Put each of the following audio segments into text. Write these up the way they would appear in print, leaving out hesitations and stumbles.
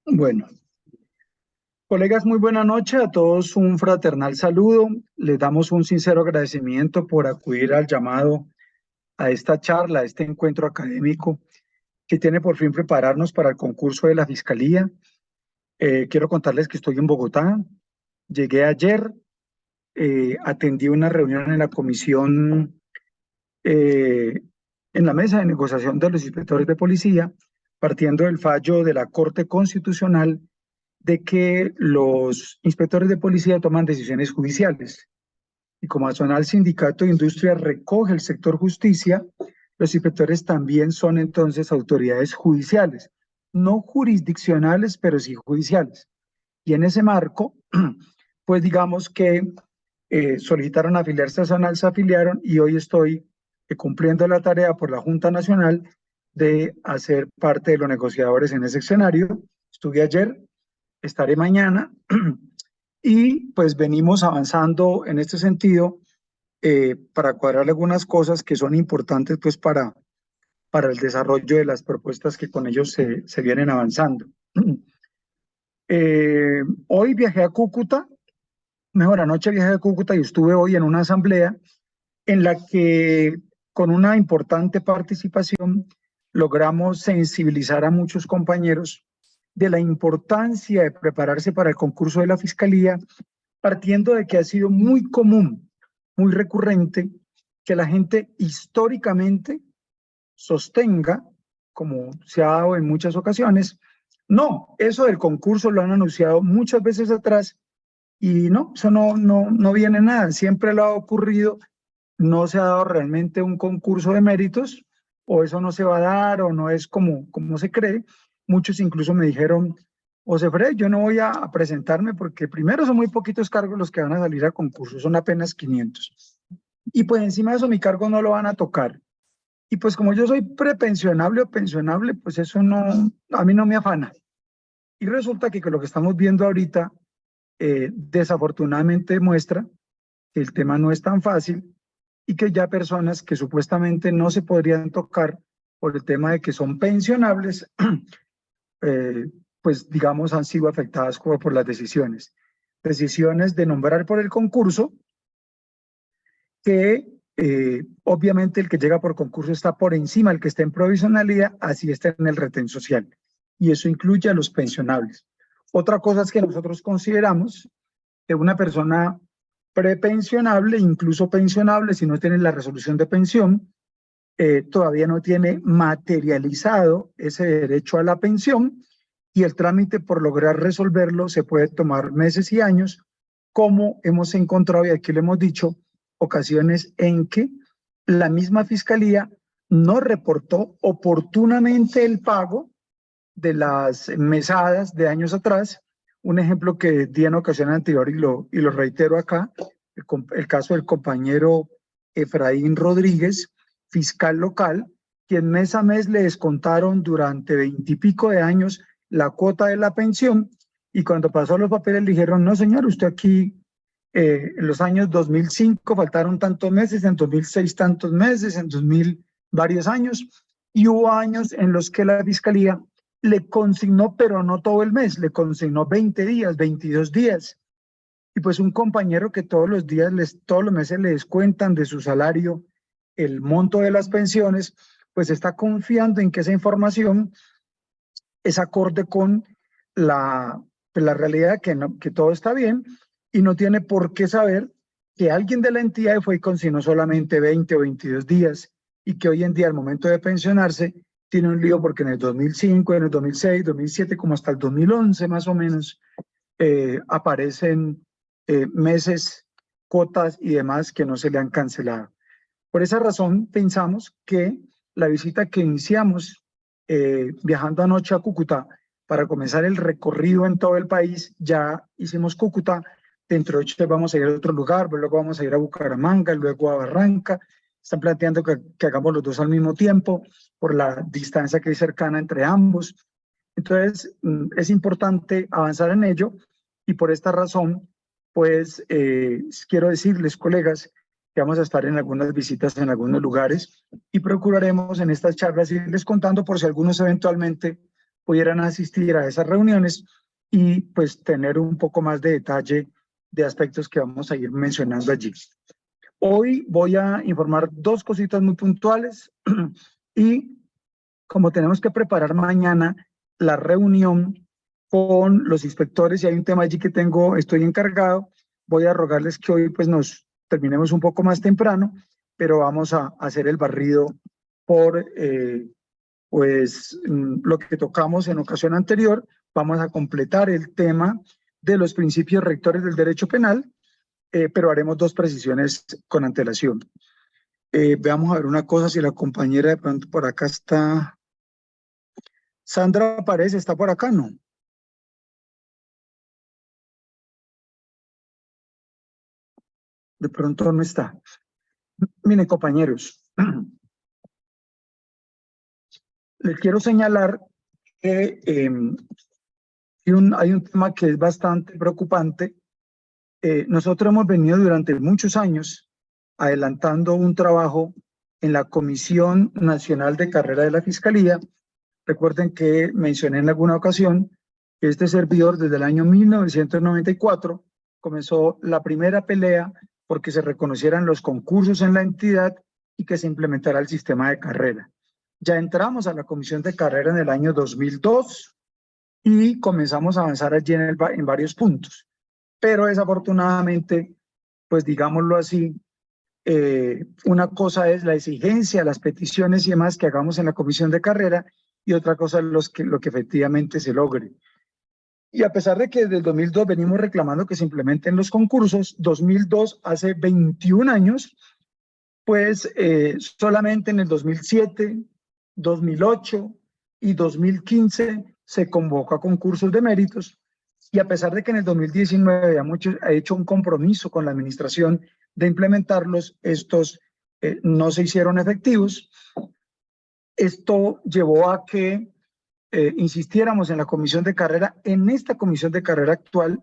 Bueno, colegas, muy buena noche. A todos un fraternal saludo. Les damos un sincero agradecimiento por acudir al llamado a esta charla, a este encuentro académico que tiene por fin prepararnos para el concurso de la Fiscalía. Quiero contarles que estoy en Bogotá. Llegué ayer, atendí una reunión en la comisión, en la mesa de negociación de los inspectores de policía, partiendo del fallo de la Corte Constitucional de que los inspectores de policía toman decisiones judiciales. Y como Nacional Sindicato de Industria recoge el sector justicia, los inspectores también son entonces autoridades judiciales, no jurisdiccionales, pero sí judiciales. Y en ese marco, pues digamos que solicitaron afiliarse a Zonal, se afiliaron y hoy estoy cumpliendo la tarea por la Junta Nacional de hacer parte de los negociadores en ese escenario. Estuve ayer, estaré mañana y pues venimos avanzando en este sentido para cuadrar algunas cosas que son importantes pues para el desarrollo de las propuestas que con ellos se vienen avanzando. Hoy viajé a Cúcuta, mejor anoche viajé a Cúcuta y estuve hoy en una asamblea en la que con una importante participación logramos sensibilizar a muchos compañeros de la importancia de prepararse para el concurso de la Fiscalía, partiendo de que ha sido muy común, muy recurrente, que la gente históricamente sostenga, como se ha dado en muchas ocasiones, no, eso del concurso lo han anunciado muchas veces atrás y no, eso no viene nada, siempre lo ha ocurrido, no se ha dado realmente un concurso de méritos, o eso no se va a dar, o no es como se cree. Muchos incluso me dijeron, José Fred, yo no voy a presentarme porque primero son muy poquitos cargos los que van a salir a concurso, son apenas 500. Y pues encima de eso mi cargo no lo van a tocar. Y pues como yo soy prepensionable o pensionable, pues eso no, a mí no me afana. Y resulta que lo que estamos viendo ahorita desafortunadamente muestra que el tema no es tan fácil y que ya personas que supuestamente no se podrían tocar por el tema de que son pensionables, eh, pues digamos han sido afectadas por las decisiones. Decisiones de nombrar por el concurso, que obviamente el que llega por concurso está por encima del que está en provisionalidad, así está en el retén social. Y eso incluye a los pensionables. Otra cosa es que nosotros consideramos que una persona prepensionable, incluso pensionable, si no tiene la resolución de pensión, todavía no tiene materializado ese derecho a la pensión y el trámite por lograr resolverlo se puede tomar meses y años, como hemos encontrado, y aquí le hemos dicho, ocasiones en que la misma fiscalía no reportó oportunamente el pago de las mesadas de años atrás. Un ejemplo que di en ocasión anterior y lo reitero acá, el caso del compañero Efraín Rodríguez, fiscal local, quien mes a mes le descontaron durante 20 y pico de años la cuota de la pensión y cuando pasó los papeles le dijeron, no señor, usted aquí en los años 2005 faltaron tantos meses, en 2006 tantos meses, en 2000 varios años, y hubo años en los que la fiscalía le consignó, pero no todo el mes, le consignó 20 días, 22 días. Y pues un compañero que todos los días, todos los meses le descuentan de su salario el monto de las pensiones, pues está confiando en que esa información es acorde con la realidad, que todo está bien y no tiene por qué saber que alguien de la entidad fue y consignó solamente 20 o 22 días y que hoy en día al momento de pensionarse tiene un lío porque en el 2005, en el 2006, 2007, como hasta el 2011 más o menos, aparecen meses, cuotas y demás que no se le han cancelado. Por esa razón pensamos que la visita que iniciamos viajando anoche a Cúcuta para comenzar el recorrido en todo el país, ya hicimos Cúcuta, dentro de 8 días vamos a ir a otro lugar, luego vamos a ir a Bucaramanga, luego a Barranca. Están planteando que hagamos los dos al mismo tiempo por la distancia que hay cercana entre ambos. Entonces, es importante avanzar en ello y por esta razón, pues quiero decirles, colegas, que vamos a estar en algunas visitas en algunos lugares y procuraremos en estas charlas irles contando por si algunos eventualmente pudieran asistir a esas reuniones y pues tener un poco más de detalle de aspectos que vamos a ir mencionando allí. Hoy voy a informar dos cositas muy puntuales y como tenemos que preparar mañana la reunión con los inspectores y hay un tema allí que estoy encargado, voy a rogarles que hoy pues nos terminemos un poco más temprano, pero vamos a hacer el barrido por lo que tocamos en ocasión anterior. Vamos a completar el tema de los principios rectores del derecho penal, pero haremos dos precisiones con antelación. Veamos a ver una cosa, si la compañera de pronto por acá está. Sandra Párez está por acá, ¿no? De pronto no está. Miren, compañeros, les quiero señalar que hay un tema que es bastante preocupante. Nosotros hemos venido durante muchos años adelantando un trabajo en la Comisión Nacional de Carrera de la Fiscalía. Recuerden que mencioné en alguna ocasión que este servidor desde el año 1994 comenzó la primera pelea porque se reconocieran los concursos en la entidad y que se implementara el sistema de carrera. Ya entramos a la Comisión de Carrera en el año 2002 y comenzamos a avanzar allí en varios puntos. Pero desafortunadamente, pues digámoslo así, una cosa es la exigencia, las peticiones y demás que hagamos en la comisión de carrera y otra cosa es lo que efectivamente se logre. Y a pesar de que desde el 2002 venimos reclamando que se implementen los concursos, 2002 hace 21 años, pues solamente en el 2007, 2008 y 2015 se convocó a concursos de méritos. Y a pesar de que en el 2019 ha hecho un compromiso con la administración de implementarlos, estos no se hicieron efectivos. Esto llevó a que insistiéramos en la comisión de carrera, en esta comisión de carrera actual,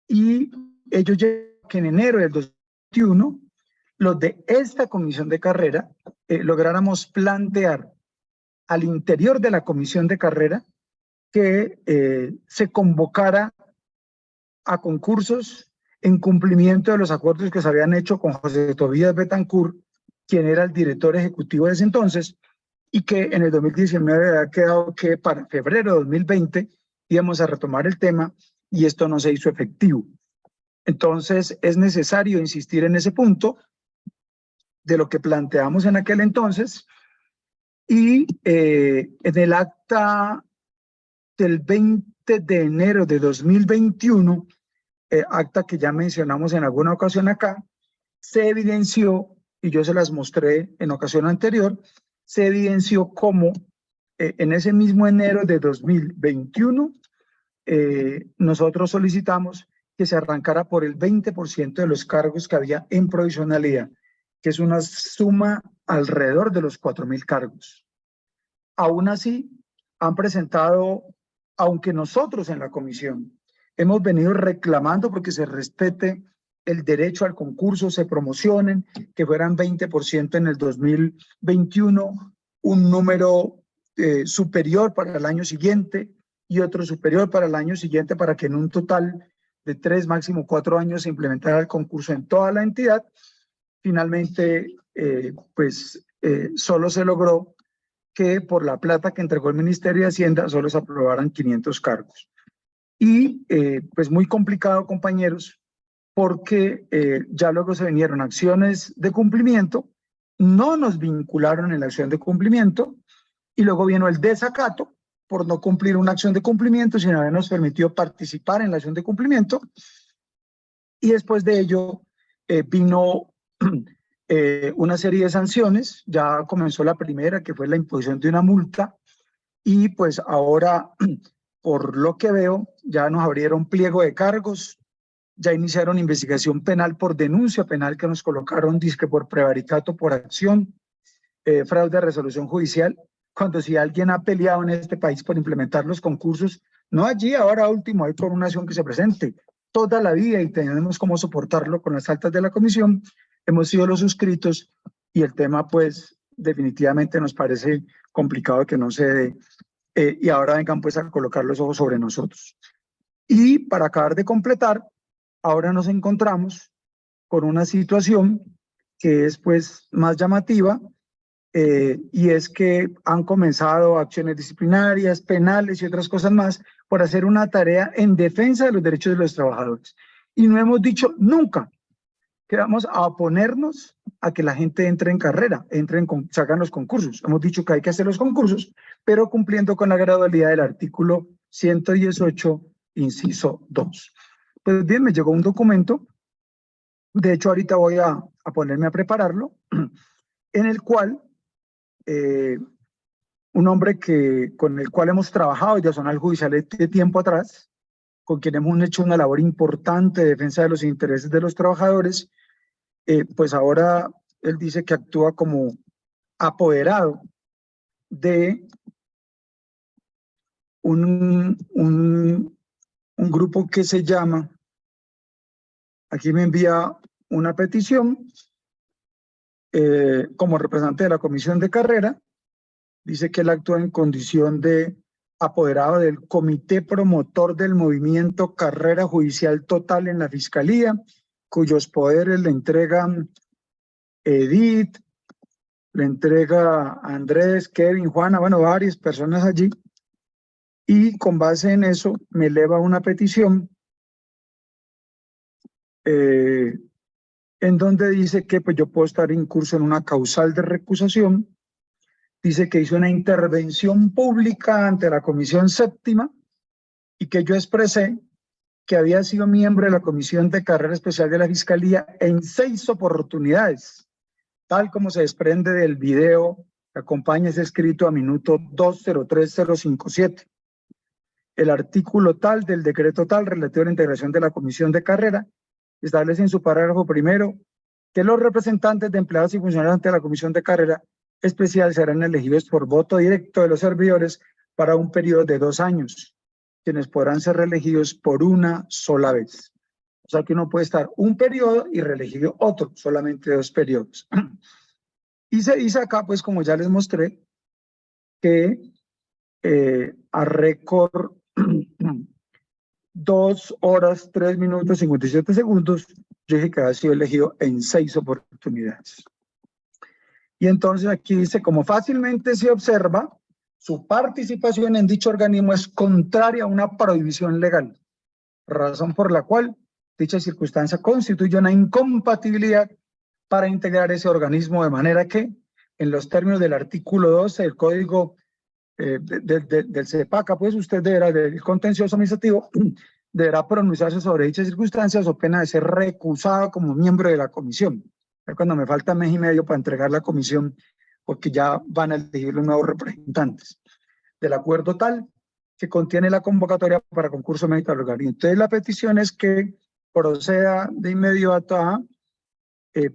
y ellos llevan que en enero del 2021, los de esta comisión de carrera lográramos plantear al interior de la comisión de carrera que se convocara a concursos en cumplimiento de los acuerdos que se habían hecho con José Tobías Betancourt, quien era el director ejecutivo de ese entonces, y que en el 2019 había quedado que para febrero de 2020 íbamos a retomar el tema y esto no se hizo efectivo. Entonces es necesario insistir en ese punto de lo que planteamos en aquel entonces y en el acta del 20 de enero de 2021, acta que ya mencionamos en alguna ocasión acá, se evidenció, y yo se las mostré en ocasión anterior, se evidenció cómo en ese mismo enero de 2021 nosotros solicitamos que se arrancara por el 20% de los cargos que había en provisionalidad, que es una suma alrededor de los 4.000 cargos. Aún así, han presentado, aunque nosotros en la comisión hemos venido reclamando porque se respete el derecho al concurso, se promocionen, que fueran 20% en el 2021, un número superior para el año siguiente y otro superior para el año siguiente, para que en un total de 3, máximo 4 años se implementara el concurso en toda la entidad. Finalmente, solo se logró que por la plata que entregó el Ministerio de Hacienda solo se aprobaran 500 cargos. Y pues muy complicado, compañeros, porque ya luego se vinieron acciones de cumplimiento, no nos vincularon en la acción de cumplimiento y luego vino el desacato por no cumplir una acción de cumplimiento sin habernos permitido participar en la acción de cumplimiento. Y después de ello vino una serie de sanciones. Ya comenzó la primera, que fue la imposición de una multa, y pues ahora, por lo que veo, ya nos abrieron pliego de cargos, ya iniciaron investigación penal por denuncia penal que nos colocaron, dizque por prevaricato, por acción, fraude de resolución judicial, cuando si alguien ha peleado en este país por implementar los concursos, no allí, ahora último, hay por una acción que se presente, toda la vida, y tenemos cómo soportarlo con las actas de la comisión, hemos sido los suscritos, y el tema pues definitivamente nos parece complicado que no se dé y ahora vengan pues a colocar los ojos sobre nosotros. Y para acabar de completar, ahora nos encontramos con una situación que es pues más llamativa, y es que han comenzado acciones disciplinarias, penales y otras cosas más por hacer una tarea en defensa de los derechos de los trabajadores. Y no hemos dicho nunca que vamos a oponernos a que la gente entre en carrera, se hagan los concursos. Hemos dicho que hay que hacer los concursos, pero cumpliendo con la gradualidad del artículo 118, inciso 2. Pues bien, me llegó un documento, de hecho ahorita voy a ponerme a prepararlo, en el cual un hombre con el cual hemos trabajado ya son al judicial de tiempo atrás, con quien hemos hecho una labor importante de defensa de los intereses de los trabajadores, pues ahora él dice que actúa como apoderado de un grupo que se llama, aquí me envía una petición como representante de la comisión de carrera, dice que él actúa en condición de apoderado del comité promotor del movimiento Carrera Judicial Total en la Fiscalía, cuyos poderes le entregan Edith, le entrega Andrés, Kevin, Juana, bueno, varias personas allí, y con base en eso me eleva una petición en donde dice que pues, yo puedo estar incurso en una causal de recusación. Dice que hizo una intervención pública ante la Comisión Séptima y que yo expresé que había sido miembro de la Comisión de Carrera Especial de la Fiscalía en 6 oportunidades, tal como se desprende del video que acompaña ese escrito a minuto 203057. El artículo tal del decreto tal relativo a la integración de la Comisión de Carrera establece en su parágrafo primero que los representantes de empleados y funcionarios ante la Comisión de Carrera Especial serán elegidos por voto directo de los servidores para un periodo de 2 años, quienes podrán ser reelegidos por una sola vez. O sea que uno puede estar un periodo y reelegido otro, solamente 2 periodos. Y se dice acá, pues como ya les mostré, que a récord 2 horas, 3 minutos, 57 segundos, yo dije que había sido elegido en 6 oportunidades. Y entonces aquí dice, como fácilmente se observa, su participación en dicho organismo es contraria a una prohibición legal, razón por la cual dicha circunstancia constituye una incompatibilidad para integrar ese organismo, de manera que, en los términos del artículo 12 del Código del CEPACA, pues usted deberá, del contencioso administrativo, deberá pronunciarse sobre dichas circunstancias o pena de ser recusado como miembro de la comisión. Cuando me falta mes y medio para entregar la comisión, porque ya van a elegir los nuevos representantes. Del acuerdo tal que contiene la convocatoria para concurso médico al organismo. Entonces la petición es que proceda de inmediato a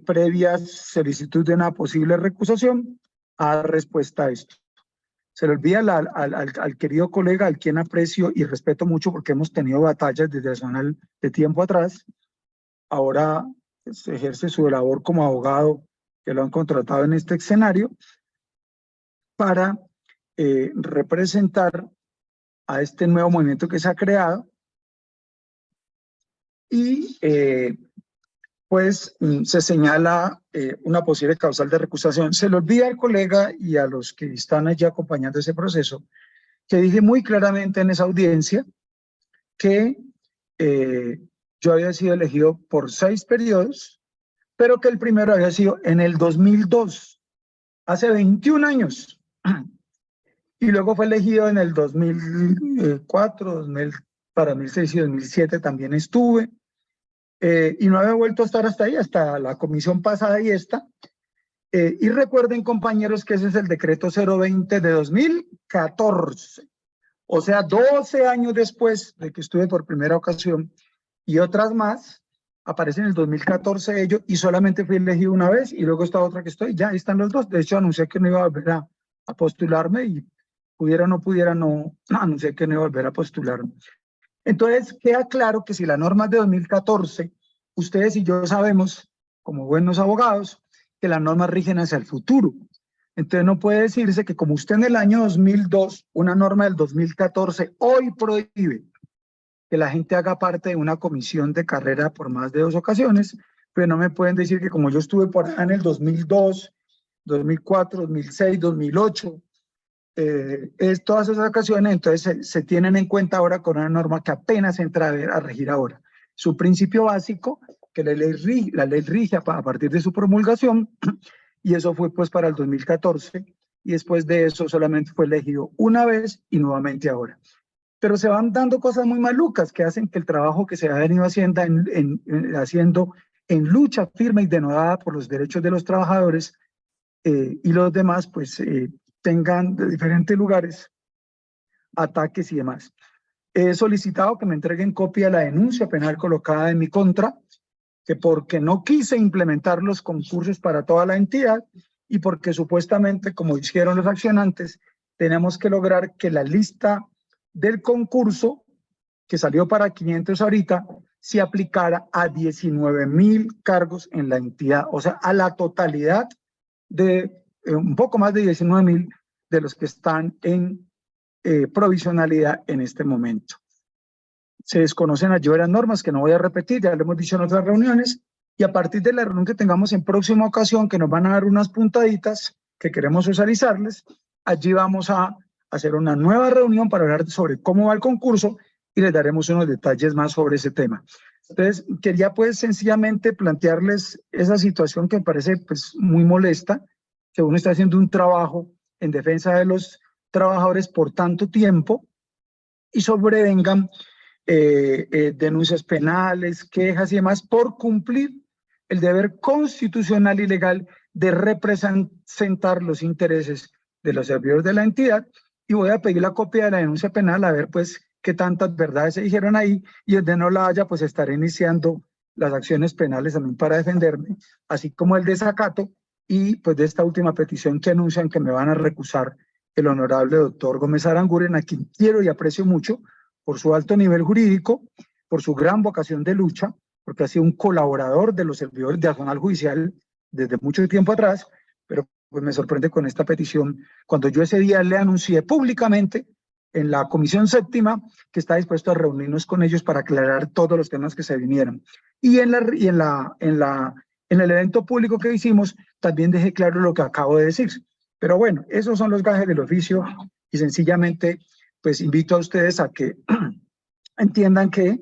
previa solicitud de una posible recusación a dar respuesta a esto. Se le olvida al querido colega, al quien aprecio y respeto mucho porque hemos tenido batallas desde hace de tiempo atrás. Ahora se ejerce su labor como abogado, que lo han contratado en este escenario, para representar a este nuevo movimiento que se ha creado y pues se señala una posible causal de recusación. Se le olvida al colega y a los que están allí acompañando ese proceso que dije muy claramente en esa audiencia que yo había sido elegido por 6 periodos, pero que el primero había sido en el 2002, hace 21 años. Y luego fue elegido en el 2004, para 2006 y 2007 también estuve. Y no había vuelto a estar hasta ahí, hasta la comisión pasada y esta. Y recuerden, compañeros, que ese es el decreto 020 de 2014. O sea, 12 años después de que estuve por primera ocasión y otras más, aparece en el 2014 ellos y solamente fui elegido una vez y luego esta otra que estoy, ya ahí están los dos. De hecho, anuncié que no iba a volver a postularme y pudiera o no pudiera, no anuncié que no iba a volver a postularme. Entonces, queda claro que si la norma es de 2014, ustedes y yo sabemos, como buenos abogados, que las normas rigen hacia el futuro. Entonces no puede decirse que como usted en el año 2002, una norma del 2014, hoy prohíbe que la gente haga parte de una comisión de carrera por más de 2 ocasiones, pero no me pueden decir que como yo estuve por allá en el 2002, 2004, 2006, 2008, todas esas ocasiones, entonces se tienen en cuenta ahora con una norma que apenas entra a regir ahora. Su principio básico, que la ley rige a partir de su promulgación, y eso fue pues para el 2014, y después de eso solamente fue elegido una vez y nuevamente ahora. Pero se van dando cosas muy malucas que hacen que el trabajo que se ha venido haciendo en lucha firme y denodada por los derechos de los trabajadores y los demás, pues tengan de diferentes lugares ataques y demás. He solicitado que me entreguen copia de la denuncia penal colocada en mi contra, que porque no quise implementar los concursos para toda la entidad y porque supuestamente, como dijeron los accionantes, tenemos que lograr que la lista del concurso, que salió para 500 ahorita, se aplicara a 19,000 cargos en la entidad, o sea, a la totalidad de un poco más de 19,000 de los que están en provisionalidad en este momento. Se desconocen allí varias normas que no voy a repetir, ya lo hemos dicho en otras reuniones, y a partir de la reunión que tengamos en próxima ocasión, que nos van a dar unas puntaditas que queremos socializarles, allí vamos a hacer una nueva reunión para hablar sobre cómo va el concurso y les daremos unos detalles más sobre ese tema. Entonces, quería pues sencillamente plantearles esa situación que me parece pues muy molesta, que uno está haciendo un trabajo en defensa de los trabajadores por tanto tiempo y sobrevengan denuncias penales, quejas y demás por cumplir el deber constitucional y legal de representar los intereses de los servidores de la entidad. Y voy a pedir la copia de la denuncia penal a ver pues qué tantas verdades se dijeron ahí, y donde no la haya pues estaré iniciando las acciones penales también para defenderme, así como el desacato y pues de esta última petición que anuncian que me van a recusar el honorable doctor Gómez Aranguren, a quien quiero y aprecio mucho por su alto nivel jurídico, por su gran vocación de lucha, porque ha sido un colaborador de los servidores de Ajonal Judicial desde mucho tiempo atrás, pero pues me sorprende con esta petición, cuando yo ese día le anuncié públicamente en la Comisión Séptima que está dispuesto a reunirnos con ellos para aclarar todos los temas que se vinieran. Y en el evento público que hicimos, también dejé claro lo que acabo de decir. Pero bueno, esos son los gajes del oficio y sencillamente pues invito a ustedes a que entiendan que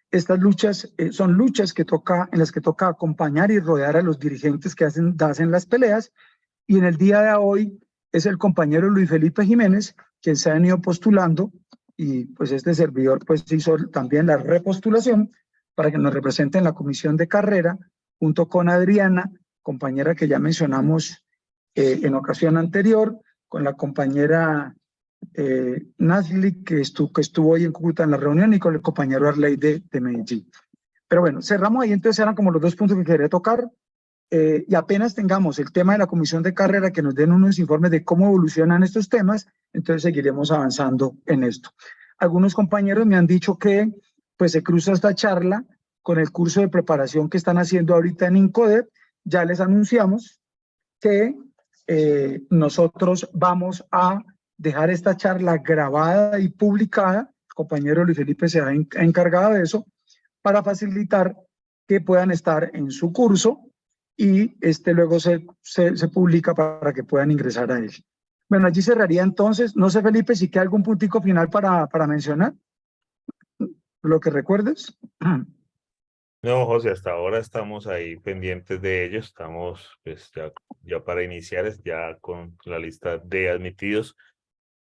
estas luchas son luchas en las que toca acompañar y rodear a los dirigentes que hacen las peleas, y en el día de hoy es el compañero Luis Felipe Jiménez quien se ha venido postulando, y pues este servidor pues hizo también la repostulación para que nos represente en la comisión de carrera junto con Adriana, compañera que ya mencionamos en ocasión anterior, con la compañera Nasli, que estuvo hoy en Cúcuta en la reunión, y con el compañero Arley de Medellín. Pero bueno, cerramos ahí, entonces eran como los 2 puntos que quería tocar, y apenas tengamos el tema de la comisión de carrera, que nos den unos informes de cómo evolucionan estos temas, entonces seguiremos avanzando en esto. Algunos compañeros me han dicho que pues se cruza esta charla con el curso de preparación que están haciendo ahorita en INCODEP. Ya les anunciamos que nosotros vamos a dejar esta charla grabada y publicada. El compañero Luis Felipe se ha encargado de eso para facilitar que puedan estar en su curso, y luego se publica para que puedan ingresar a él. Bueno, allí cerraría entonces. No sé, Felipe, si queda algún puntico final para mencionar, lo que recuerdes. No, José, hasta ahora estamos ahí pendientes de ellos. Estamos pues ya para iniciar, ya con la lista de admitidos.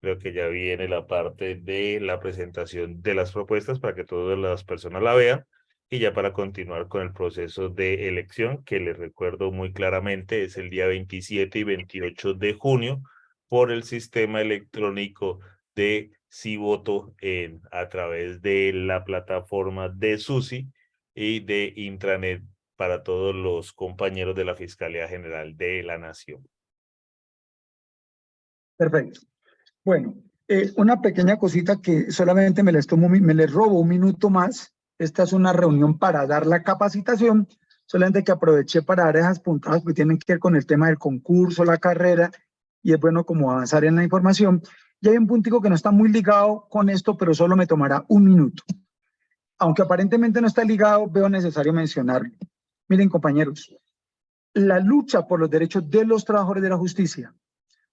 Creo que ya viene la parte de la presentación de las propuestas para que todas las personas la vean, y ya para continuar con el proceso de elección, que les recuerdo muy claramente, es el día 27 y 28 de junio por el sistema electrónico de Sivoto a través de la plataforma de SUSI y de intranet para todos los compañeros de la Fiscalía General de la Nación. Perfecto. Bueno, una pequeña cosita que solamente me les robo un minuto más. Esta es una reunión para dar la capacitación, solamente que aproveché para dar esas puntadas que tienen que ver con el tema del concurso, la carrera, y es bueno como avanzar en la información. Y hay un puntico que no está muy ligado con esto, pero solo me tomará un minuto. Aunque aparentemente no está ligado, veo necesario mencionarlo. Miren, compañeros, la lucha por los derechos de los trabajadores de la justicia,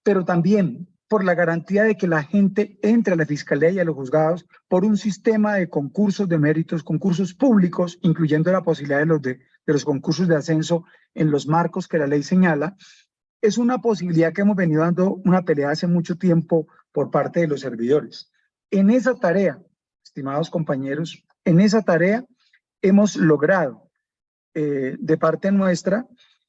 pero también por la garantía de que la gente entre a la fiscalía y a los juzgados por un sistema de concursos de méritos, concursos públicos, incluyendo la posibilidad de los concursos de ascenso en los marcos que la ley señala, es una posibilidad que hemos venido dando una pelea hace mucho tiempo por parte de los servidores. En esa tarea, estimados compañeros, en esa tarea hemos logrado de parte nuestra,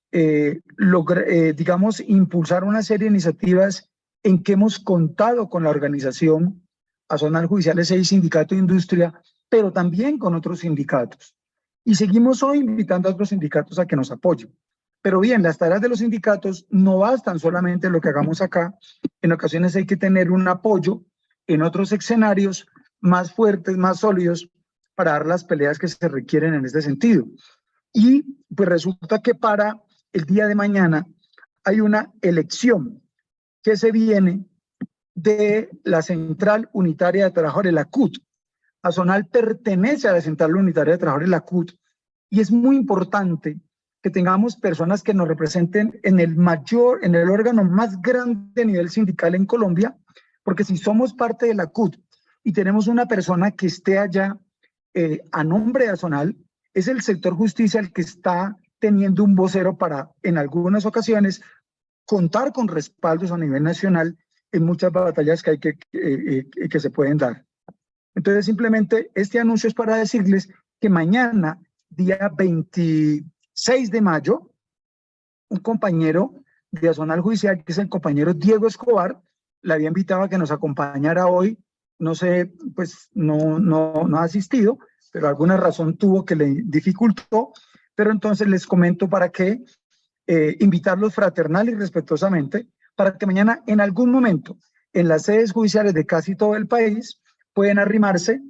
digamos, impulsar una serie de iniciativas en que hemos contado con la organización Azonal Judicial S.I. Sindicato de Industria, pero también con otros sindicatos. Y seguimos hoy invitando a otros sindicatos a que nos apoyen. Pero bien, las tareas de los sindicatos no bastan solamente en lo que hagamos acá. En ocasiones hay que tener un apoyo en otros escenarios más fuertes, más sólidos, para dar las peleas que se requieren en este sentido. Y pues resulta que para el día de mañana hay una elección que se viene de la Central Unitaria de Trabajadores, la CUT. Azonal pertenece a la Central Unitaria de Trabajadores, la CUT, y es muy importante que tengamos personas que nos representen en el órgano más grande a nivel sindical en Colombia, porque si somos parte de la CUT y tenemos una persona que esté allá a nombre de Azonal, es el sector justicia el que está teniendo un vocero para, en algunas ocasiones, contar con respaldos a nivel nacional en muchas batallas que hay que se pueden dar. Entonces, simplemente este anuncio es para decirles que mañana, día 26 de mayo, un compañero de Azonal Judicial, que es el compañero Diego Escobar, le había invitado a que nos acompañara hoy. No sé, pues no ha asistido, pero alguna razón tuvo que le dificultó. Pero entonces les comento para que invitarlos fraternal y respetuosamente para que mañana en algún momento en las sedes judiciales de casi todo el país pueden arrimarse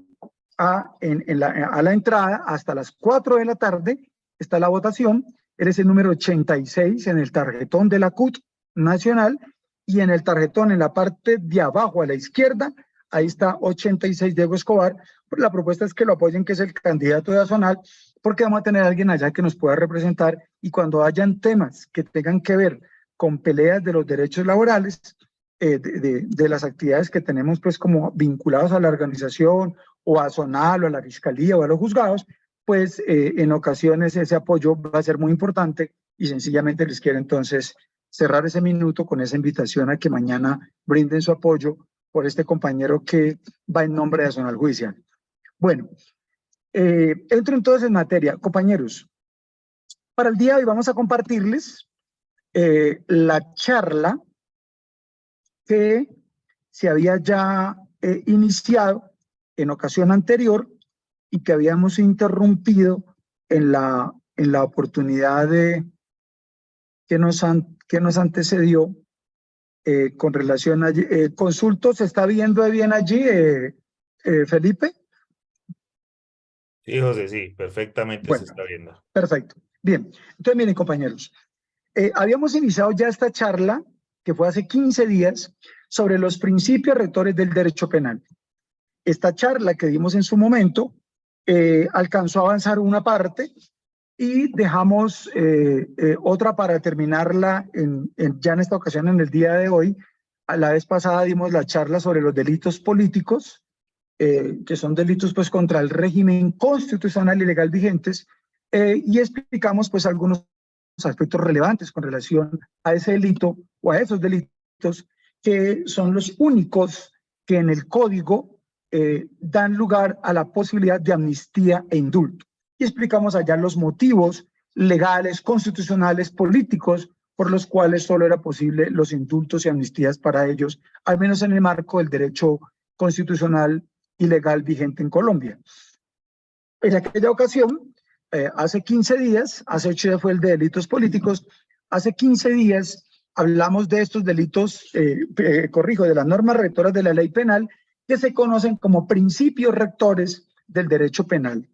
a la entrada hasta las 4 de la tarde. Está la votación, eres el número 86 en el tarjetón de la CUT nacional, y en el tarjetón en la parte de abajo a la izquierda, ahí está 86 Diego Escobar. La propuesta es que lo apoyen, que es el candidato de Azonal, porque vamos a tener a alguien allá que nos pueda representar, y cuando hayan temas que tengan que ver con peleas de los derechos laborales, de las actividades que tenemos pues como vinculados a la organización o a Azonal o a la fiscalía o a los juzgados, pues en ocasiones ese apoyo va a ser muy importante, y sencillamente les quiero entonces cerrar ese minuto con esa invitación a que mañana brinden su apoyo por este compañero que va en nombre de Azonal Judicial. Bueno, entro entonces en materia. Compañeros, para el día de hoy vamos a compartirles la charla que se había ya iniciado en ocasión anterior y que habíamos interrumpido en la oportunidad que nos antecedió con relación a consulto. ¿Se está viendo bien allí, Felipe? Sí, José, sí, perfectamente Bueno, se está viendo. Perfecto. Bien, entonces miren, compañeros, habíamos iniciado ya esta charla, que fue hace 15 días, sobre los principios rectores del derecho penal. Esta charla que dimos en su momento alcanzó a avanzar una parte y dejamos otra para terminarla ya en esta ocasión, en el día de hoy. A la vez pasada dimos la charla sobre los delitos políticos, que son delitos pues contra el régimen constitucional y legal vigentes, y explicamos pues algunos aspectos relevantes con relación a ese delito o a esos delitos, que son los únicos que en el código dan lugar a la posibilidad de amnistía e indulto. Y explicamos allá los motivos legales, constitucionales, políticos, por los cuales solo era posible los indultos y amnistías para ellos, al menos en el marco del derecho constitucional y legal vigente en Colombia. En aquella ocasión, hace 15 días, hace 8 días fue el de delitos políticos, hace 15 días hablamos de estos delitos, de las normas rectoras de la ley penal, que se conocen como principios rectores del derecho penal.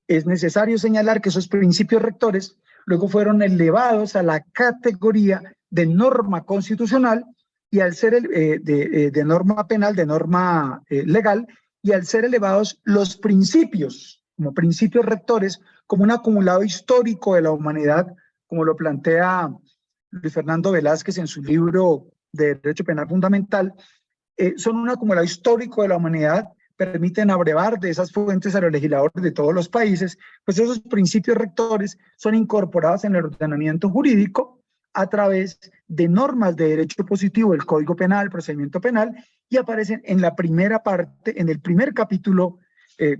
Es necesario señalar que esos principios rectores luego fueron elevados a la categoría de norma constitucional y al ser de norma penal, de norma legal, y al ser elevados los principios, como principios rectores, como un acumulado histórico de la humanidad, como lo plantea Luis Fernando Velázquez en su libro de Derecho Penal Fundamental, son un acumulado histórico de la humanidad, permiten abrevar de esas fuentes a los legisladores de todos los países, pues esos principios rectores son incorporados en el ordenamiento jurídico a través de normas de derecho positivo del Código Penal, procedimiento penal, y aparecen en la primera parte, en el primer capítulo,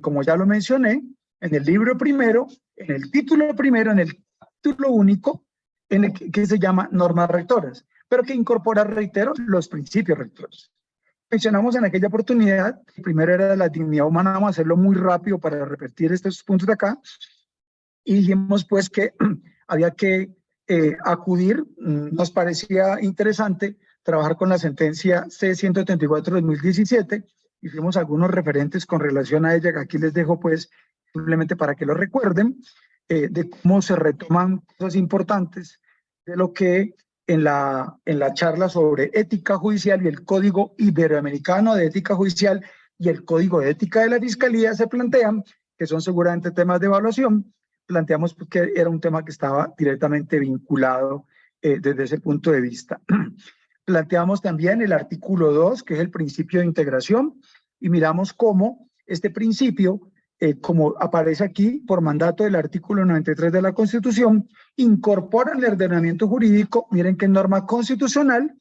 como ya lo mencioné, en el libro primero, en el título primero, en el título único, en el que se llama normas rectoras, pero que incorpora, reitero, los principios rectores. Mencionamos en aquella oportunidad, el primero era la dignidad humana, vamos a hacerlo muy rápido para repetir estos puntos de acá, y dijimos pues que había que acudir, nos parecía interesante trabajar con la sentencia C-134-2017, hicimos algunos referentes con relación a ella, que aquí les dejo pues simplemente para que lo recuerden, de cómo se retoman cosas importantes de lo que en la charla sobre ética judicial y el Código Iberoamericano de Ética Judicial y el Código de Ética de la Fiscalía se plantean, que son seguramente temas de evaluación, planteamos que era un tema que estaba directamente vinculado desde ese punto de vista. Planteamos también el artículo 2, que es el principio de integración, y miramos cómo este principio, como aparece aquí por mandato del artículo 93 de la Constitución, incorpora en el ordenamiento jurídico, miren qué norma constitucional,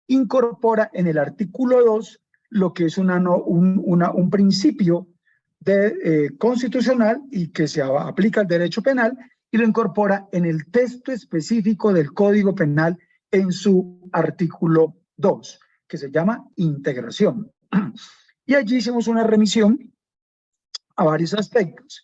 incorpora en el artículo 2 lo que es un principio constitucional y que se aplica al derecho penal, y lo incorpora en el texto específico del Código Penal en su artículo 2, que se llama integración. Y allí hicimos una remisión a varios aspectos.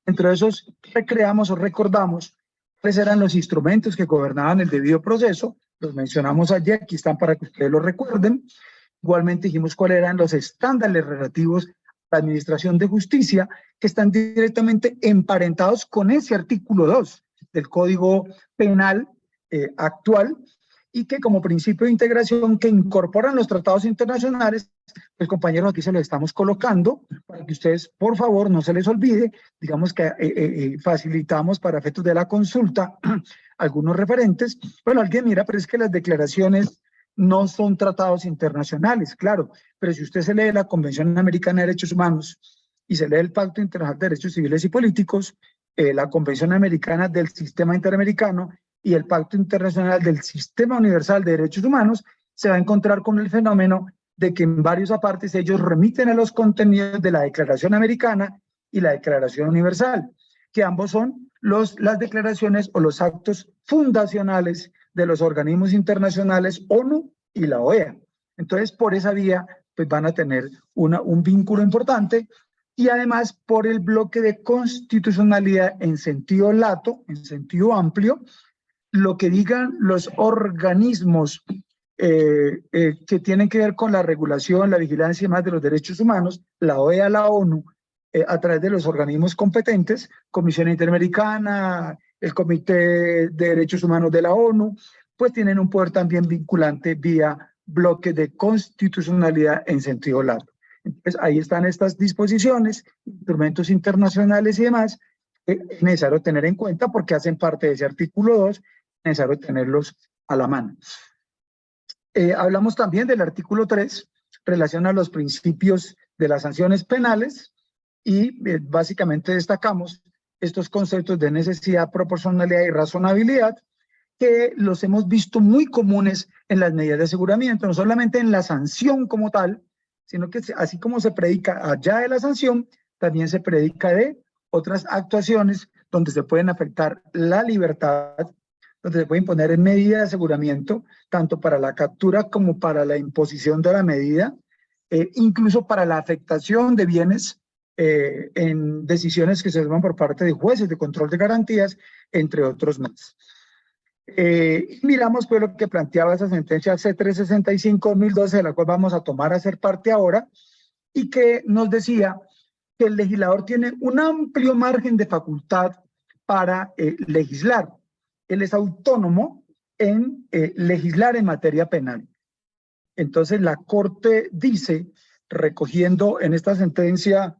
Entre esos, recreamos o recordamos cuáles eran los instrumentos que gobernaban el debido proceso, los mencionamos allí, aquí están para que ustedes lo recuerden. Igualmente dijimos cuáles eran los estándares relativos a la administración de justicia, que están directamente emparentados con ese artículo 2 del Código Penal actual, y que como principio de integración que incorporan los tratados internacionales, pues compañeros, aquí se los estamos colocando para que ustedes, por favor, no se les olvide, digamos que facilitamos para efectos de la consulta algunos referentes. Bueno, alguien mira, pero es que las declaraciones no son tratados internacionales, claro, pero si usted se lee la Convención Americana de Derechos Humanos y se lee el Pacto Internacional de Derechos Civiles y Políticos, la Convención Americana del Sistema Interamericano y el Pacto Internacional del Sistema Universal de Derechos Humanos, se va a encontrar con el fenómeno de que en varios apartes ellos remiten a los contenidos de la Declaración Americana y la Declaración Universal, que ambos son las declaraciones o los actos fundacionales de los organismos internacionales ONU y la OEA. Entonces, por esa vía, pues van a tener un vínculo importante, y además por el bloque de constitucionalidad en sentido lato, en sentido amplio, lo que digan los organismos que tienen que ver con la regulación, la vigilancia y más de los derechos humanos, la OEA, la ONU, a través de los organismos competentes, Comisión Interamericana, el Comité de Derechos Humanos de la ONU, pues tienen un poder también vinculante vía bloque de constitucionalidad en sentido lato. Entonces, ahí están estas disposiciones, instrumentos internacionales y demás, es necesario tener en cuenta porque hacen parte de ese artículo 2, es necesario tenerlos a la mano. Hablamos también del artículo 3, relación a los principios de las sanciones penales, y básicamente destacamos estos conceptos de necesidad, proporcionalidad y razonabilidad, que los hemos visto muy comunes en las medidas de aseguramiento, no solamente en la sanción como tal, sino que así como se predica allá de la sanción, también se predica de otras actuaciones donde se pueden afectar la libertad, donde se pueden poner en medida de aseguramiento, tanto para la captura como para la imposición de la medida, incluso para la afectación de bienes en decisiones que se toman por parte de jueces de control de garantías, entre otros más. Miramos pues lo que planteaba esa sentencia C-365-2012, de la cual vamos a tomar a ser parte ahora, y que nos decía que el legislador tiene un amplio margen de facultad para legislar. Él es autónomo en legislar en materia penal. Entonces la Corte dice, recogiendo en esta sentencia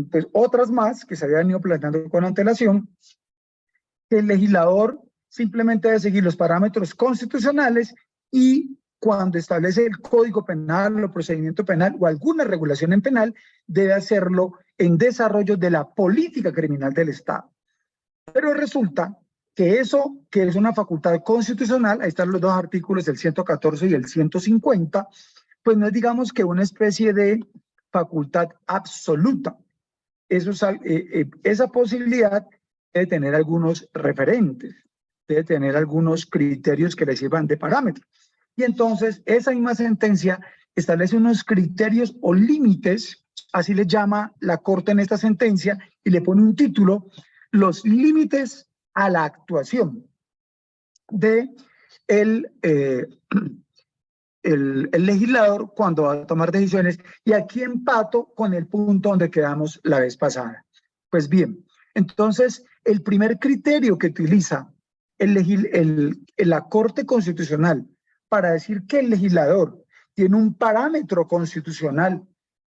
pues, otras más que se habían ido planteando con antelación, que el legislador simplemente debe seguir los parámetros constitucionales y cuando establece el Código Penal o procedimiento penal o alguna regulación en penal, debe hacerlo en desarrollo de la política criminal del Estado. Pero resulta que eso, que es una facultad constitucional, ahí están los dos artículos, el 114 y el 150, pues no es, digamos, que una especie de facultad absoluta. Eso es, esa posibilidad debe tener algunos referentes, debe tener algunos criterios que le sirvan de parámetro. Y entonces esa misma sentencia establece unos criterios o límites, así le llama la Corte en esta sentencia, y le pone un título, los límites a la actuación de el legislador cuando va a tomar decisiones, y aquí empato con el punto donde quedamos la vez pasada. Pues bien, entonces el primer criterio que utiliza la Corte Constitucional para decir que el legislador tiene un parámetro constitucional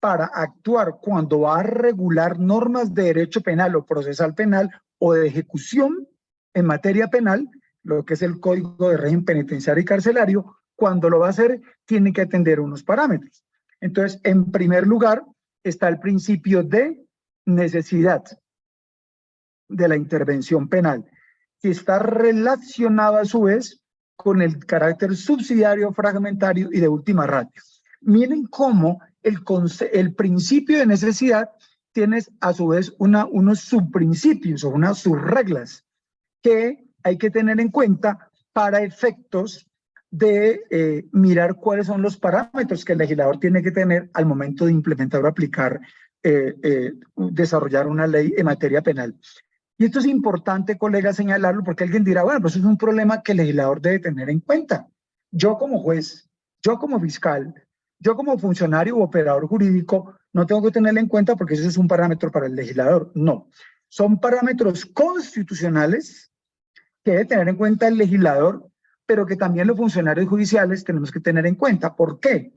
para actuar cuando va a regular normas de derecho penal o procesal penal o de ejecución en materia penal, lo que es el Código de Régimen Penitenciario y Carcelario, cuando lo va a hacer, tiene que atender unos parámetros. Entonces, en primer lugar, está el principio de necesidad de la intervención penal, que está relacionado a su vez con el carácter subsidiario, fragmentario y de última ratio. Miren cómo el principio de necesidad tiene a su vez unos subprincipios o unas subreglas que hay que tener en cuenta para efectos de mirar cuáles son los parámetros que el legislador tiene que tener al momento de implementar o aplicar, desarrollar una ley en materia penal. Y esto es importante, colega, señalarlo, porque alguien dirá, bueno, pues eso es un problema que el legislador debe tener en cuenta. Yo como juez, yo como fiscal, yo como funcionario u operador jurídico, no tengo que tenerlo en cuenta porque eso es un parámetro para el legislador. No, son parámetros constitucionales que debe tener en cuenta el legislador, pero que también los funcionarios judiciales tenemos que tener en cuenta. ¿Por qué?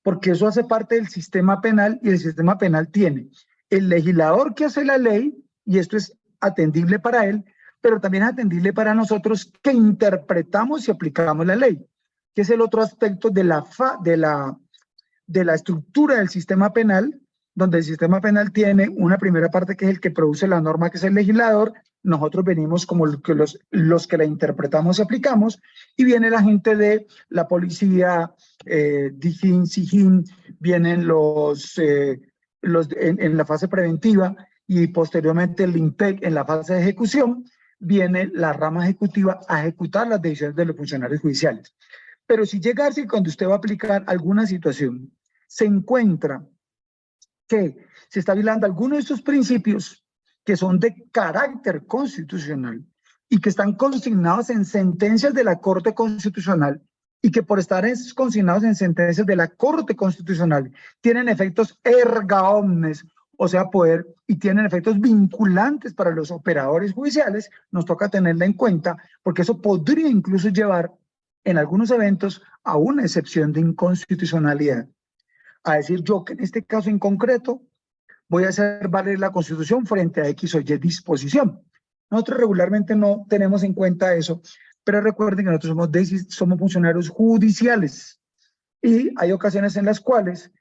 Porque eso hace parte del sistema penal y el sistema penal tiene el legislador que hace la ley, y esto es atendible para él, pero también es atendible para nosotros que interpretamos y aplicamos la ley, que es el otro aspecto de la estructura del sistema penal, donde el sistema penal tiene una primera parte que es el que produce la norma, que es el legislador. Nosotros venimos como los que la interpretamos y aplicamos, y viene la gente de la policía, DIJÍN, SIJÍN, vienen en la fase preventiva, y posteriormente el INPEC en la fase de ejecución, viene la rama ejecutiva a ejecutar las decisiones de los funcionarios judiciales. Pero si llegase y cuando usted va a aplicar alguna situación, se encuentra que se está violando alguno de estos principios que son de carácter constitucional y que están consignados en sentencias de la Corte Constitucional, y que por estar consignados en sentencias de la Corte Constitucional tienen efectos erga omnes, o sea, poder, y tienen efectos vinculantes para los operadores judiciales, nos toca tenerla en cuenta, porque eso podría incluso llevar en algunos eventos a una excepción de inconstitucionalidad. A decir yo que en este caso en concreto voy a hacer valer la Constitución frente a X o Y disposición. Nosotros regularmente no tenemos en cuenta eso, pero recuerden que nosotros somos funcionarios judiciales, y hay ocasiones en las cuales,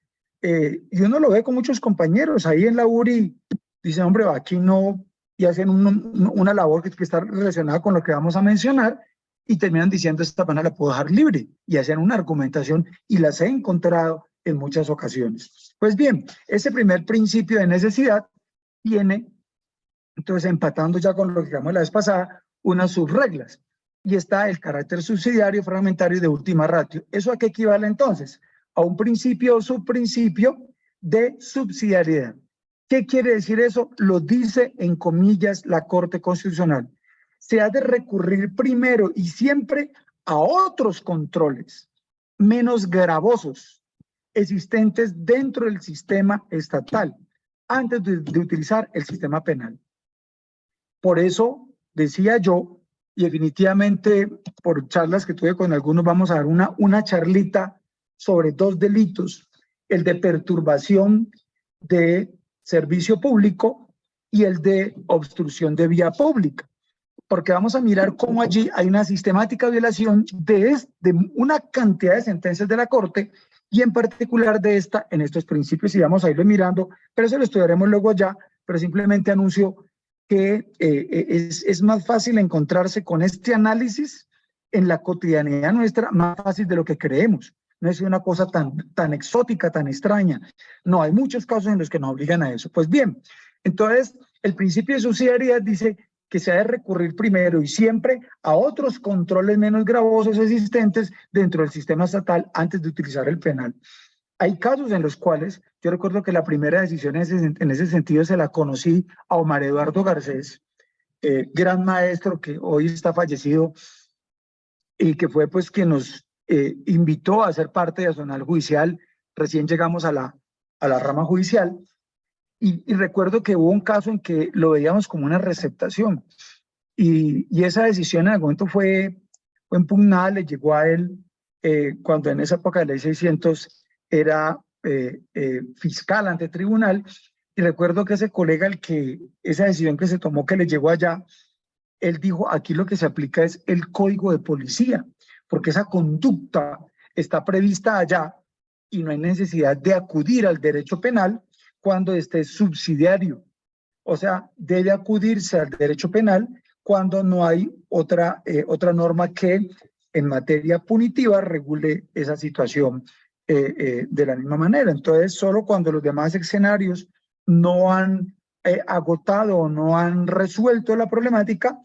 y uno lo ve con muchos compañeros ahí en la URI, dicen, hombre, aquí no, y hacen una labor que está relacionada con lo que vamos a mencionar, y terminan diciendo, esta persona la puedo dejar libre, y hacen una argumentación, y las he encontrado en muchas ocasiones. Pues bien, ese primer principio de necesidad tiene, entonces, empatando ya con lo que hablamos la vez pasada, unas subreglas, y está el carácter subsidiario, fragmentario y de última ratio. ¿Eso a qué equivale entonces? A un principio o subprincipio de subsidiariedad. ¿Qué quiere decir eso? Lo dice en comillas la Corte Constitucional. Se ha de recurrir primero y siempre a otros controles menos gravosos existentes dentro del sistema estatal antes de utilizar el sistema penal. Por eso decía yo, y definitivamente por charlas que tuve con algunos, vamos a dar una charlita sobre dos delitos, el de perturbación de servicio público y el de obstrucción de vía pública, porque vamos a mirar cómo allí hay una sistemática violación de una cantidad de sentencias de la Corte y en particular de esta en estos principios, y vamos a irlo mirando, pero eso lo estudiaremos luego allá, pero simplemente anuncio que es más fácil encontrarse con este análisis en la cotidianidad nuestra, más fácil de lo que creemos. No es una cosa tan exótica, tan extraña. No, hay muchos casos en los que nos obligan a eso. Pues bien, entonces el principio de subsidiariedad dice que se ha de recurrir primero y siempre a otros controles menos gravosos existentes dentro del sistema estatal antes de utilizar el penal. Hay casos en los cuales, yo recuerdo que la primera decisión en ese sentido se la conocí a Omar Eduardo Garcés, gran maestro que hoy está fallecido y que fue pues quien nos invitó a ser parte de Zonal Judicial. Recién llegamos a la rama judicial y recuerdo que hubo un caso en que lo veíamos como una receptación y esa decisión en algún momento fue impugnada, le llegó a él cuando en esa época de ley 600 era fiscal ante tribunal, y recuerdo que ese colega, esa decisión que se tomó que le llegó allá, él dijo, aquí lo que se aplica es el código de policía, porque esa conducta está prevista allá y no hay necesidad de acudir al derecho penal cuando este es subsidiario. O sea, debe acudirse al derecho penal cuando no hay otra norma que en materia punitiva regule esa situación de la misma manera. Entonces, solo cuando los demás escenarios no han agotado o no han resuelto la problemática,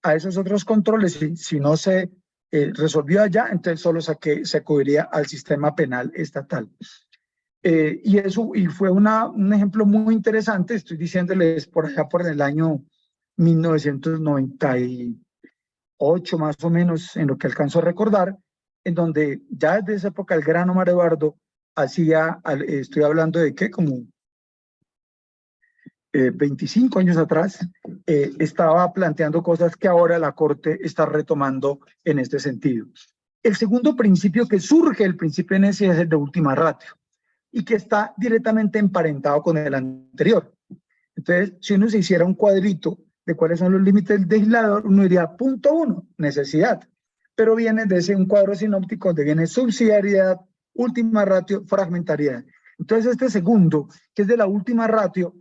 a esos otros controles, si no se resolvió allá, entonces solo se acudiría al sistema penal estatal. Y fue un ejemplo muy interesante, estoy diciéndoles por allá por el año 1998 más o menos, en lo que alcanzo a recordar, en donde ya desde esa época el gran Omar Eduardo estoy hablando de que como 25 años atrás, estaba planteando cosas que ahora la Corte está retomando en este sentido. El segundo principio que surge, el principio de necesidad, es el de última ratio y que está directamente emparentado con el anterior. Entonces, si uno se hiciera un cuadrito de cuáles son los límites del legislador, uno diría punto 1, necesidad, pero viene de un cuadro sinóptico donde viene subsidiariedad, última ratio, fragmentariedad. Entonces, este segundo, que es de la última ratio,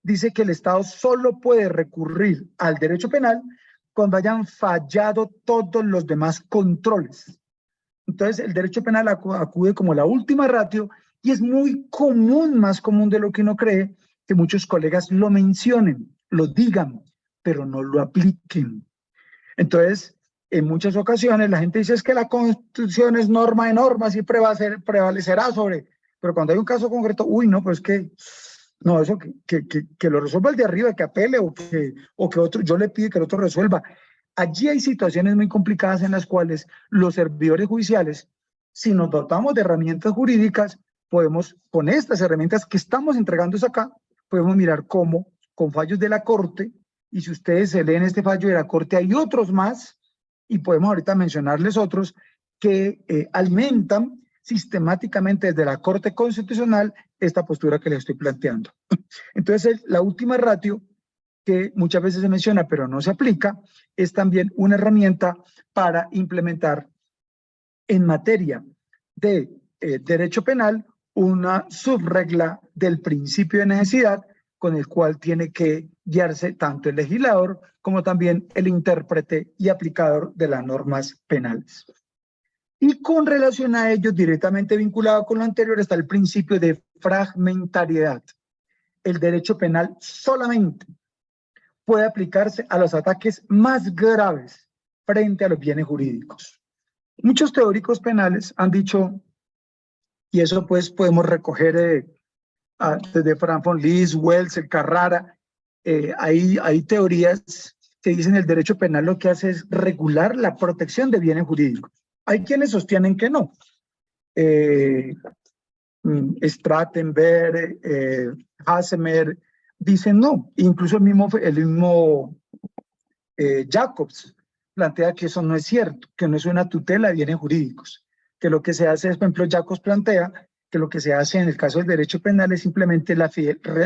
dice que el Estado solo puede recurrir al derecho penal cuando hayan fallado todos los demás controles. Entonces, el derecho penal acude como la última ratio y es muy común, más común de lo que uno cree, que muchos colegas lo mencionen, lo digan, pero no lo apliquen. Entonces, en muchas ocasiones la gente dice es que la Constitución es norma de normas y prevalecerá sobre, pero cuando hay un caso concreto, uy, no, pues que no, eso que lo resuelva el de arriba, que apele o que otro, yo le pido que el otro resuelva. Allí hay situaciones muy complicadas en las cuales los servidores judiciales, si nos dotamos de herramientas jurídicas, podemos, con estas herramientas que estamos entregando acá, podemos mirar cómo, con fallos de la Corte, y si ustedes se leen este fallo de la Corte, hay otros más, y podemos ahorita mencionarles otros, que alimentan sistemáticamente desde la Corte Constitucional esta postura que les estoy planteando. Entonces, la última ratio, que muchas veces se menciona pero no se aplica, es también una herramienta para implementar en materia de derecho penal una subregla del principio de necesidad con el cual tiene que guiarse tanto el legislador como también el intérprete y aplicador de las normas penales. Y con relación a ello, directamente vinculado con lo anterior, está el principio de fragmentariedad. El derecho penal solamente puede aplicarse a los ataques más graves frente a los bienes jurídicos. Muchos teóricos penales han dicho, y eso pues podemos recoger desde Frank von Liszt, Wells, el Carrara, hay teorías que dicen el derecho penal lo que hace es regular la protección de bienes jurídicos. Hay quienes sostienen que no. Strattenberg, Hassemer, dicen no. Incluso el mismo Jacobs plantea que eso no es cierto, que no es una tutela de bienes jurídicos. que lo que se hace es, por ejemplo, Jacobs plantea que lo que se hace en el caso del derecho penal es simplemente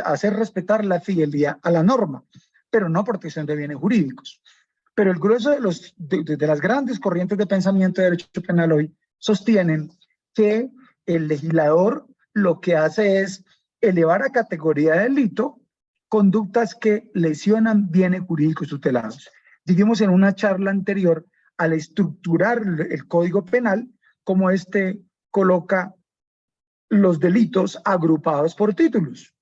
hacer respetar la fidelidad a la norma, pero no protección de bienes jurídicos. Pero el grueso de las grandes corrientes de pensamiento de derecho penal hoy sostienen que el legislador lo que hace es elevar a categoría de delito conductas que lesionan bienes jurídicos tutelados. Dijimos en una charla anterior, al estructurar el Código Penal, como coloca los delitos agrupados por títulos.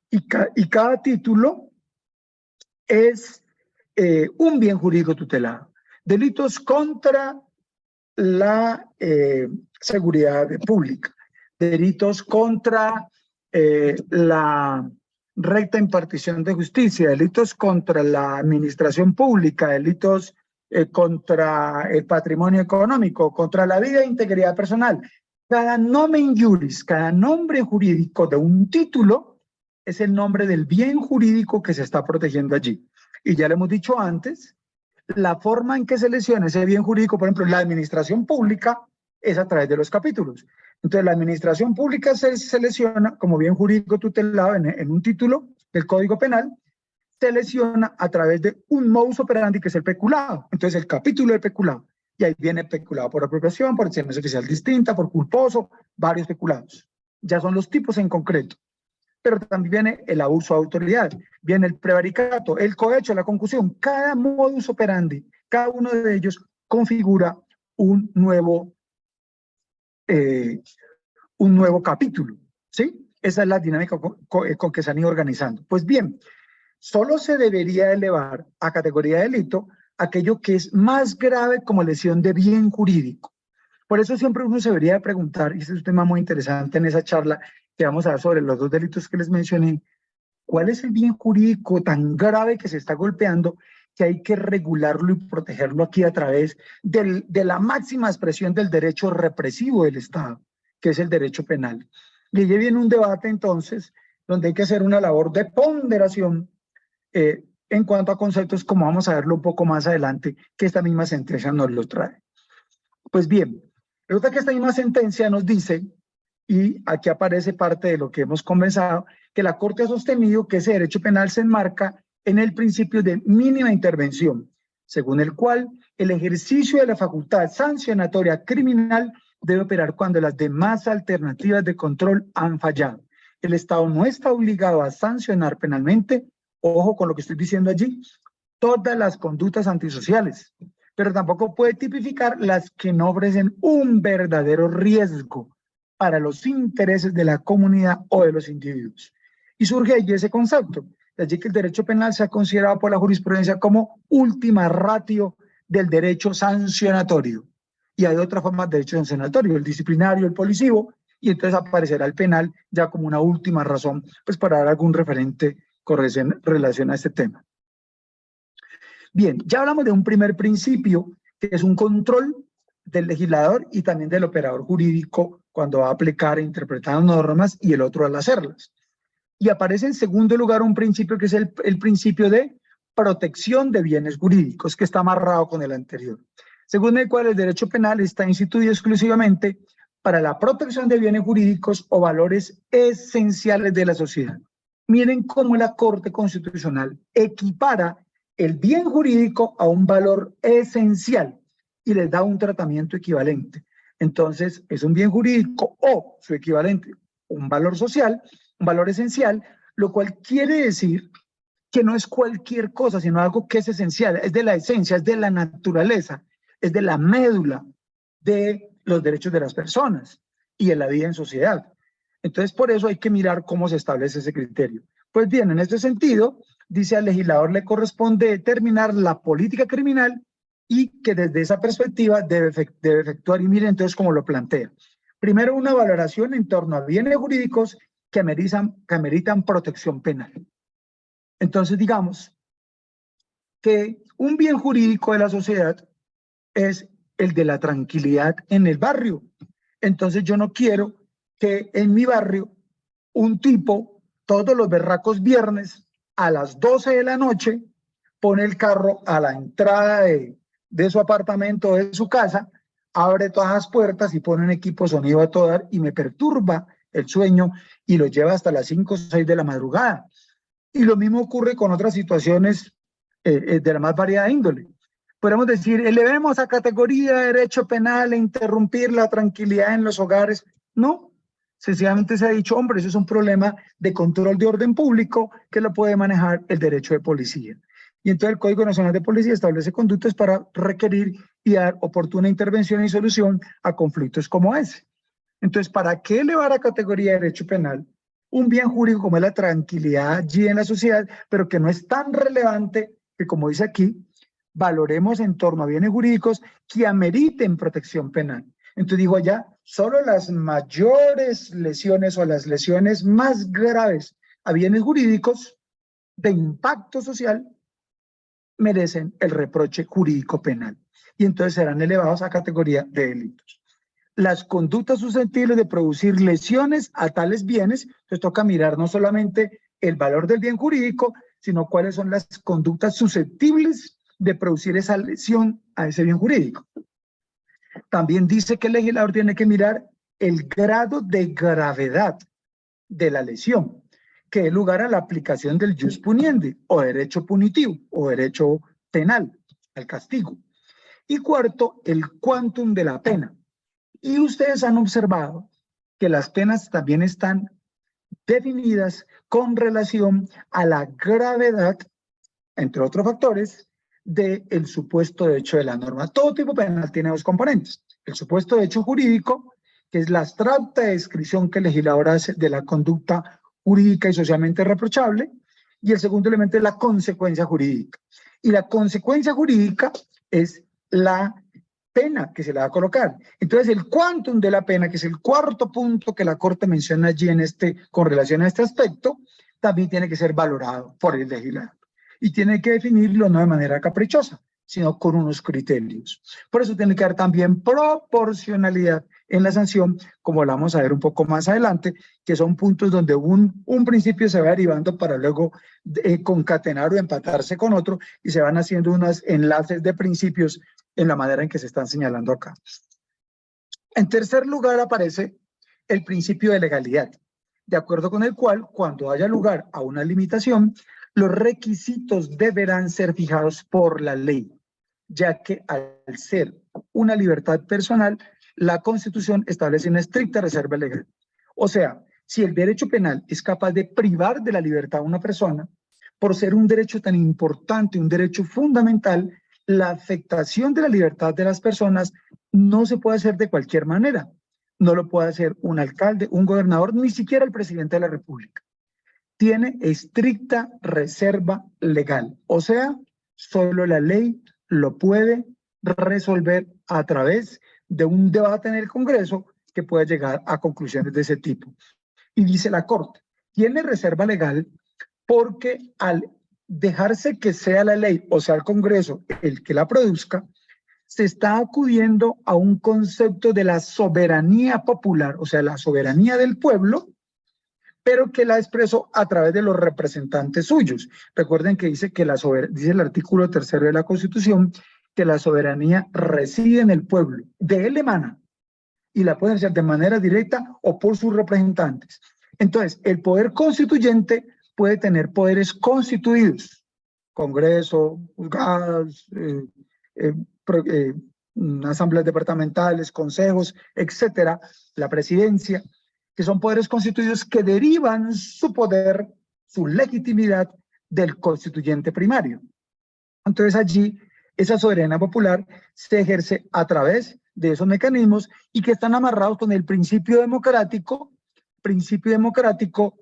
Y cada título es un bien jurídico tutelado. Delitos contra la seguridad pública, delitos contra la recta impartición de justicia, delitos contra la administración pública, delitos contra el patrimonio económico, contra la vida e integridad personal. Cada nomen juris, cada nombre jurídico de un título es el nombre del bien jurídico que se está protegiendo allí. Y ya le hemos dicho antes, la forma en que se lesiona ese bien jurídico, por ejemplo, la administración pública, es a través de los capítulos. Entonces, la administración pública se lesiona como bien jurídico tutelado en un título del Código Penal, se lesiona a través de un modus operandi que es el peculado. Entonces, el capítulo del peculado. Y ahí viene peculado por apropiación, por excedencia oficial distinta, por culposo, varios peculados. Ya son los tipos en concreto. Pero también viene el abuso de autoridad, viene el prevaricato, el cohecho, la concusión. Cada modus operandi, cada uno de ellos configura un nuevo capítulo, ¿sí? Esa es la dinámica con que se han ido organizando. Pues bien, solo se debería elevar a categoría de delito aquello que es más grave como lesión de bien jurídico. Por eso siempre uno se debería preguntar, y este es un tema muy interesante en esa charla que vamos a dar sobre los dos delitos que les mencioné, ¿cuál es el bien jurídico tan grave que se está golpeando que hay que regularlo y protegerlo aquí a través de la máxima expresión del derecho represivo del Estado, que es el derecho penal? Y allí viene un debate entonces donde hay que hacer una labor de ponderación en cuanto a conceptos, como vamos a verlo un poco más adelante, que esta misma sentencia nos lo trae. Pues bien, resulta que esta misma sentencia nos dice, y aquí aparece parte de lo que hemos conversado, que la Corte ha sostenido que ese derecho penal se enmarca en el principio de mínima intervención, según el cual el ejercicio de la facultad sancionatoria criminal debe operar cuando las demás alternativas de control han fallado. El Estado no está obligado a sancionar penalmente, ojo con lo que estoy diciendo allí, todas las conductas antisociales, pero tampoco puede tipificar las que no ofrecen un verdadero riesgo para los intereses de la comunidad o de los individuos. Y surge allí ese concepto, de allí que el derecho penal se ha considerado por la jurisprudencia como última ratio del derecho sancionatorio. Y hay otras formas de derecho sancionatorio, el disciplinario, el policivo, y entonces aparecerá el penal ya como una última razón, pues para dar algún referente con relación a este tema. Bien, ya hablamos de un primer principio, que es un control del legislador y también del operador jurídico cuando va a aplicar e interpretar normas, y el otro al hacerlas. Y aparece en segundo lugar un principio que es el principio de protección de bienes jurídicos, que está amarrado con el anterior, según el cual el derecho penal está instituido exclusivamente para la protección de bienes jurídicos o valores esenciales de la sociedad. Miren cómo la Corte Constitucional equipara el bien jurídico a un valor esencial y les da un tratamiento equivalente. Entonces, es un bien jurídico o su equivalente, un valor social, un valor esencial, lo cual quiere decir que no es cualquier cosa, sino algo que es esencial, es de la esencia, es de la naturaleza, es de la médula de los derechos de las personas y de la vida en sociedad. Entonces, por eso hay que mirar cómo se establece ese criterio. Pues bien, en este sentido, dice al legislador le corresponde determinar la política criminal y que desde esa perspectiva debe efectuar, y miren entonces cómo lo plantea. Primero, una valoración en torno a bienes jurídicos que ameritan protección penal. Entonces, digamos que un bien jurídico de la sociedad es el de la tranquilidad en el barrio. Entonces, yo no quiero que en mi barrio un tipo, todos los berracos viernes, a las 12 de la noche, pone el carro a la entrada de su apartamento, de su casa, abre todas las puertas y pone un equipo de sonido a todo dar y me perturba el sueño y lo lleva hasta las 5 o 6 de la madrugada. Y lo mismo ocurre con otras situaciones de la más variada índole. Podemos decir, elevemos a categoría de derecho penal e interrumpir la tranquilidad en los hogares. No, sencillamente se ha dicho, hombre, eso es un problema de control de orden público que lo puede manejar el derecho de policía. Y entonces el Código Nacional de Policía establece conductas para requerir y dar oportuna intervención y solución a conflictos como ese. Entonces, ¿para qué elevar a categoría de derecho penal un bien jurídico como es la tranquilidad allí en la sociedad, pero que no es tan relevante que, como dice aquí, valoremos en torno a bienes jurídicos que ameriten protección penal? Entonces digo allá, solo las mayores lesiones o las lesiones más graves a bienes jurídicos de impacto social merecen el reproche jurídico penal y entonces serán elevados a categoría de delitos. Las conductas susceptibles de producir lesiones a tales bienes, entonces toca mirar no solamente el valor del bien jurídico, sino cuáles son las conductas susceptibles de producir esa lesión a ese bien jurídico. También dice que el legislador tiene que mirar el grado de gravedad de la lesión, que dé lugar a la aplicación del jus puniendi, o derecho punitivo, o derecho penal, al castigo. Y cuarto, el quantum de la pena. Y ustedes han observado que las penas también están definidas con relación a la gravedad, entre otros factores, del supuesto de hecho de la norma. Todo tipo penal tiene dos componentes. El supuesto de hecho jurídico, que es la abstracta descripción que el legislador hace de la conducta jurídica y socialmente reprochable, y el segundo elemento es la consecuencia jurídica. Y la consecuencia jurídica es la pena que se le va a colocar. Entonces, el quantum de la pena, que es el cuarto punto que la Corte menciona allí con relación a este aspecto, también tiene que ser valorado por el legislador. Y tiene que definirlo no de manera caprichosa, sino con unos criterios. Por eso tiene que haber también proporcionalidad en la sanción, como la vamos a ver un poco más adelante, que son puntos donde un principio se va derivando para luego concatenar o empatarse con otro y se van haciendo unos enlaces de principios en la manera en que se están señalando acá. En tercer lugar aparece el principio de legalidad, de acuerdo con el cual, cuando haya lugar a una limitación, los requisitos deberán ser fijados por la ley, ya que al ser una libertad personal, la Constitución establece una estricta reserva legal. O sea, si el derecho penal es capaz de privar de la libertad a una persona, por ser un derecho tan importante, un derecho fundamental, la afectación de la libertad de las personas no se puede hacer de cualquier manera. No lo puede hacer un alcalde, un gobernador, ni siquiera el presidente de la República. Tiene estricta reserva legal. O sea, solo la ley lo puede resolver a través de un debate en el Congreso que puede llegar a conclusiones de ese tipo. Y dice la Corte, tiene reserva legal porque al dejarse que sea la ley, o sea el Congreso, el que la produzca, se está acudiendo a un concepto de la soberanía popular, o sea, la soberanía del pueblo, pero que la expresó a través de los representantes suyos. Recuerden que dice que dice el artículo 3 de la Constitución, que la soberanía reside en el pueblo, de él emana, y la puede hacer de manera directa o por sus representantes. Entonces, el poder constituyente puede tener poderes constituidos, Congreso, juzgados, asambleas departamentales, consejos, etcétera, la presidencia, que son poderes constituidos que derivan su poder, su legitimidad del constituyente primario. Entonces allí esa soberanía popular se ejerce a través de esos mecanismos y que están amarrados con el principio democrático,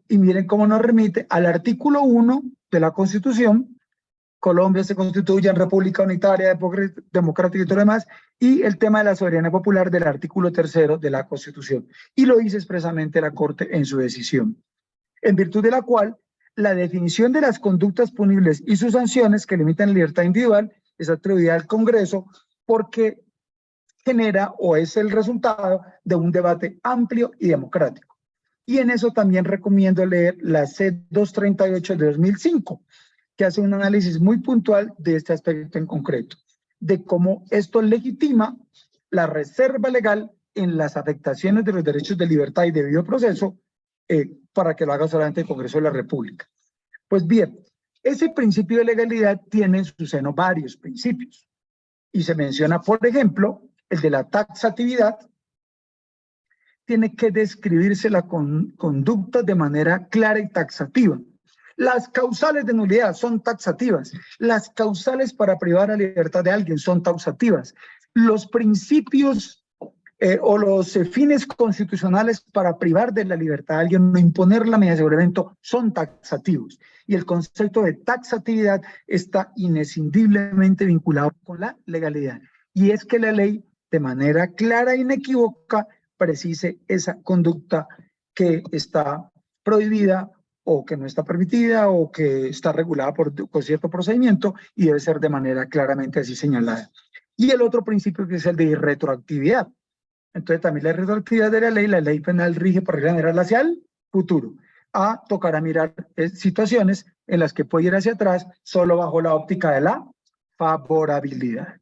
y miren cómo nos remite al artículo 1 de la Constitución. Colombia se constituye en República Unitaria, Democrática y todo lo demás, y el tema de la soberanía popular del artículo 3 de la Constitución. Y lo dice expresamente la Corte en su decisión, en virtud de la cual la definición de las conductas punibles y sus sanciones que limitan la libertad individual es atribuida al Congreso porque genera o es el resultado de un debate amplio y democrático. Y en eso también recomiendo leer la C-238 de 2005, que hace un análisis muy puntual de este aspecto en concreto, de cómo esto legitima la reserva legal en las afectaciones de los derechos de libertad y debido proceso para que lo haga solamente el Congreso de la República. Pues bien, ese principio de legalidad tiene en su seno varios principios y se menciona, por ejemplo, el de la taxatividad. Tiene que describirse la conducta de manera clara y taxativa. Las causales de nulidad son taxativas. Las causales para privar la libertad de alguien son taxativas. Los principios o los fines constitucionales para privar de la libertad a alguien, no imponer la medida de aseguramiento, son taxativos. Y el concepto de taxatividad está inescindiblemente vinculado con la legalidad. Y es que la ley, de manera clara e inequívoca, precise esa conducta que está prohibida o que no está permitida o que está regulada por cierto procedimiento y debe ser de manera claramente así señalada. Y el otro principio que es el de irretroactividad. Entonces también la retroactividad de la ley penal rige por regla general hacia el futuro. Tocará mirar situaciones en las que puede ir hacia atrás solo bajo la óptica de la favorabilidad.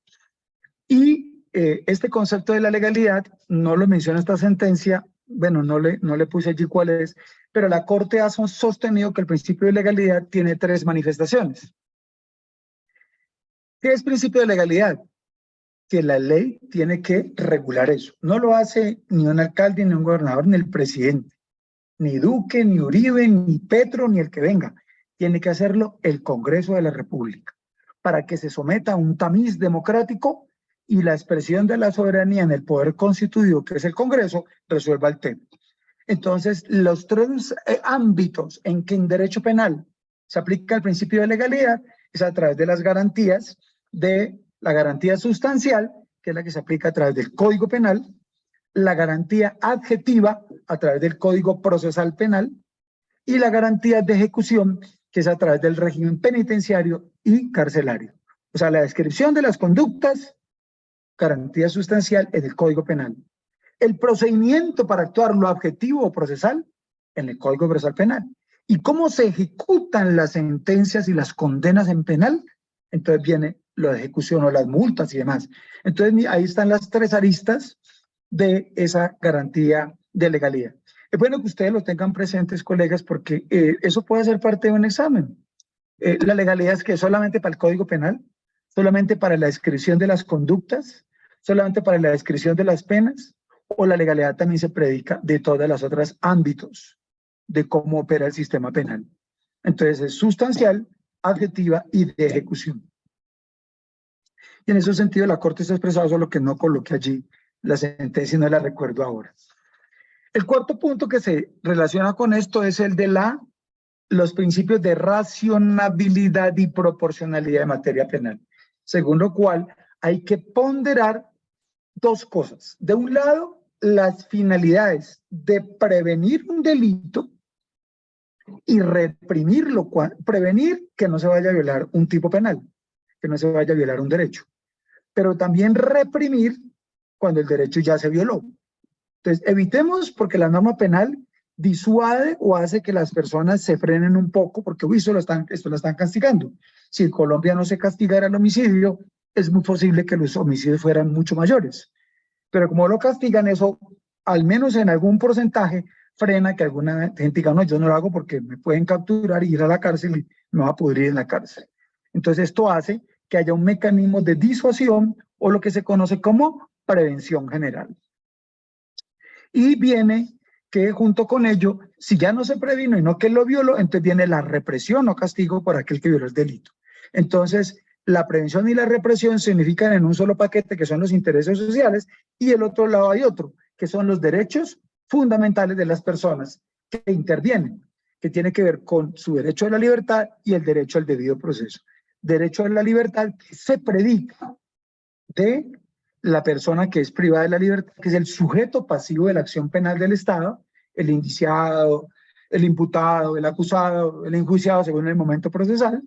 Y este concepto de la legalidad no lo menciona esta sentencia, bueno, no le puse allí cuál es, pero la Corte ha sostenido que el principio de legalidad tiene 3 manifestaciones. ¿Qué es principio de legalidad? Que la ley tiene que regular eso. No lo hace ni un alcalde, ni un gobernador, ni el presidente, ni Duque, ni Uribe, ni Petro, ni el que venga. Tiene que hacerlo el Congreso de la República, para que se someta a un tamiz democrático y la expresión de la soberanía en el poder constituido, que es el Congreso, resuelva el tema. Entonces, los 3 ámbitos en que en derecho penal se aplica el principio de legalidad es a través de las garantías, de la garantía sustancial, que es la que se aplica a través del Código Penal, la garantía adjetiva a través del Código Procesal Penal y la garantía de ejecución, que es a través del régimen penitenciario y carcelario. O sea, la descripción de las conductas, garantía sustancial en el Código Penal. El procedimiento para actuar, lo adjetivo o procesal, en el Código Procesal Penal. Y cómo se ejecutan las sentencias y las condenas en penal, entonces viene lo de ejecución o las multas y demás. Entonces ahí están las 3 aristas de esa garantía de legalidad. Es bueno que ustedes lo tengan presentes, colegas, porque eso puede ser parte de un examen. La legalidad es que solamente para el Código Penal, solamente para la descripción de las conductas, solamente para la descripción de las penas, o la legalidad también se predica de todas las otras ámbitos de cómo opera el sistema penal. Entonces es sustancial, adjetiva y de ejecución. Y en ese sentido la Corte está expresada, solo que no coloqué allí la sentencia y no la recuerdo ahora. El cuarto punto que se relaciona con esto es el de los principios de racionalidad y proporcionalidad en materia penal, según lo cual hay que ponderar 2 cosas. De un lado, las finalidades de prevenir un delito y reprimirlo, prevenir que no se vaya a violar un tipo penal, que no se vaya a violar un derecho, pero también reprimir cuando el derecho ya se violó. Entonces, evitemos porque la norma penal disuade o hace que las personas se frenen un poco porque, uy, esto lo están castigando. Si en Colombia no se castigara el homicidio, es muy posible que los homicidios fueran mucho mayores. Pero como lo castigan, eso, al menos en algún porcentaje, frena que alguna gente diga, no, yo no lo hago porque me pueden capturar y ir a la cárcel y me va a pudrir en la cárcel. Entonces esto hace que haya un mecanismo de disuasión o lo que se conoce como prevención general. Y viene que junto con ello, si ya no se previno y no que lo violó, entonces viene la represión o castigo por aquel que violó el delito. Entonces, la prevención y la represión significan en un solo paquete que son los intereses sociales y el otro lado hay otro, que son los derechos fundamentales de las personas que intervienen, que tiene que ver con su derecho a la libertad y el derecho al debido proceso. Derecho a la libertad que se predica de la persona que es privada de la libertad, que es el sujeto pasivo de la acción penal del Estado, el indiciado, el imputado, el acusado, el enjuiciado según el momento procesal,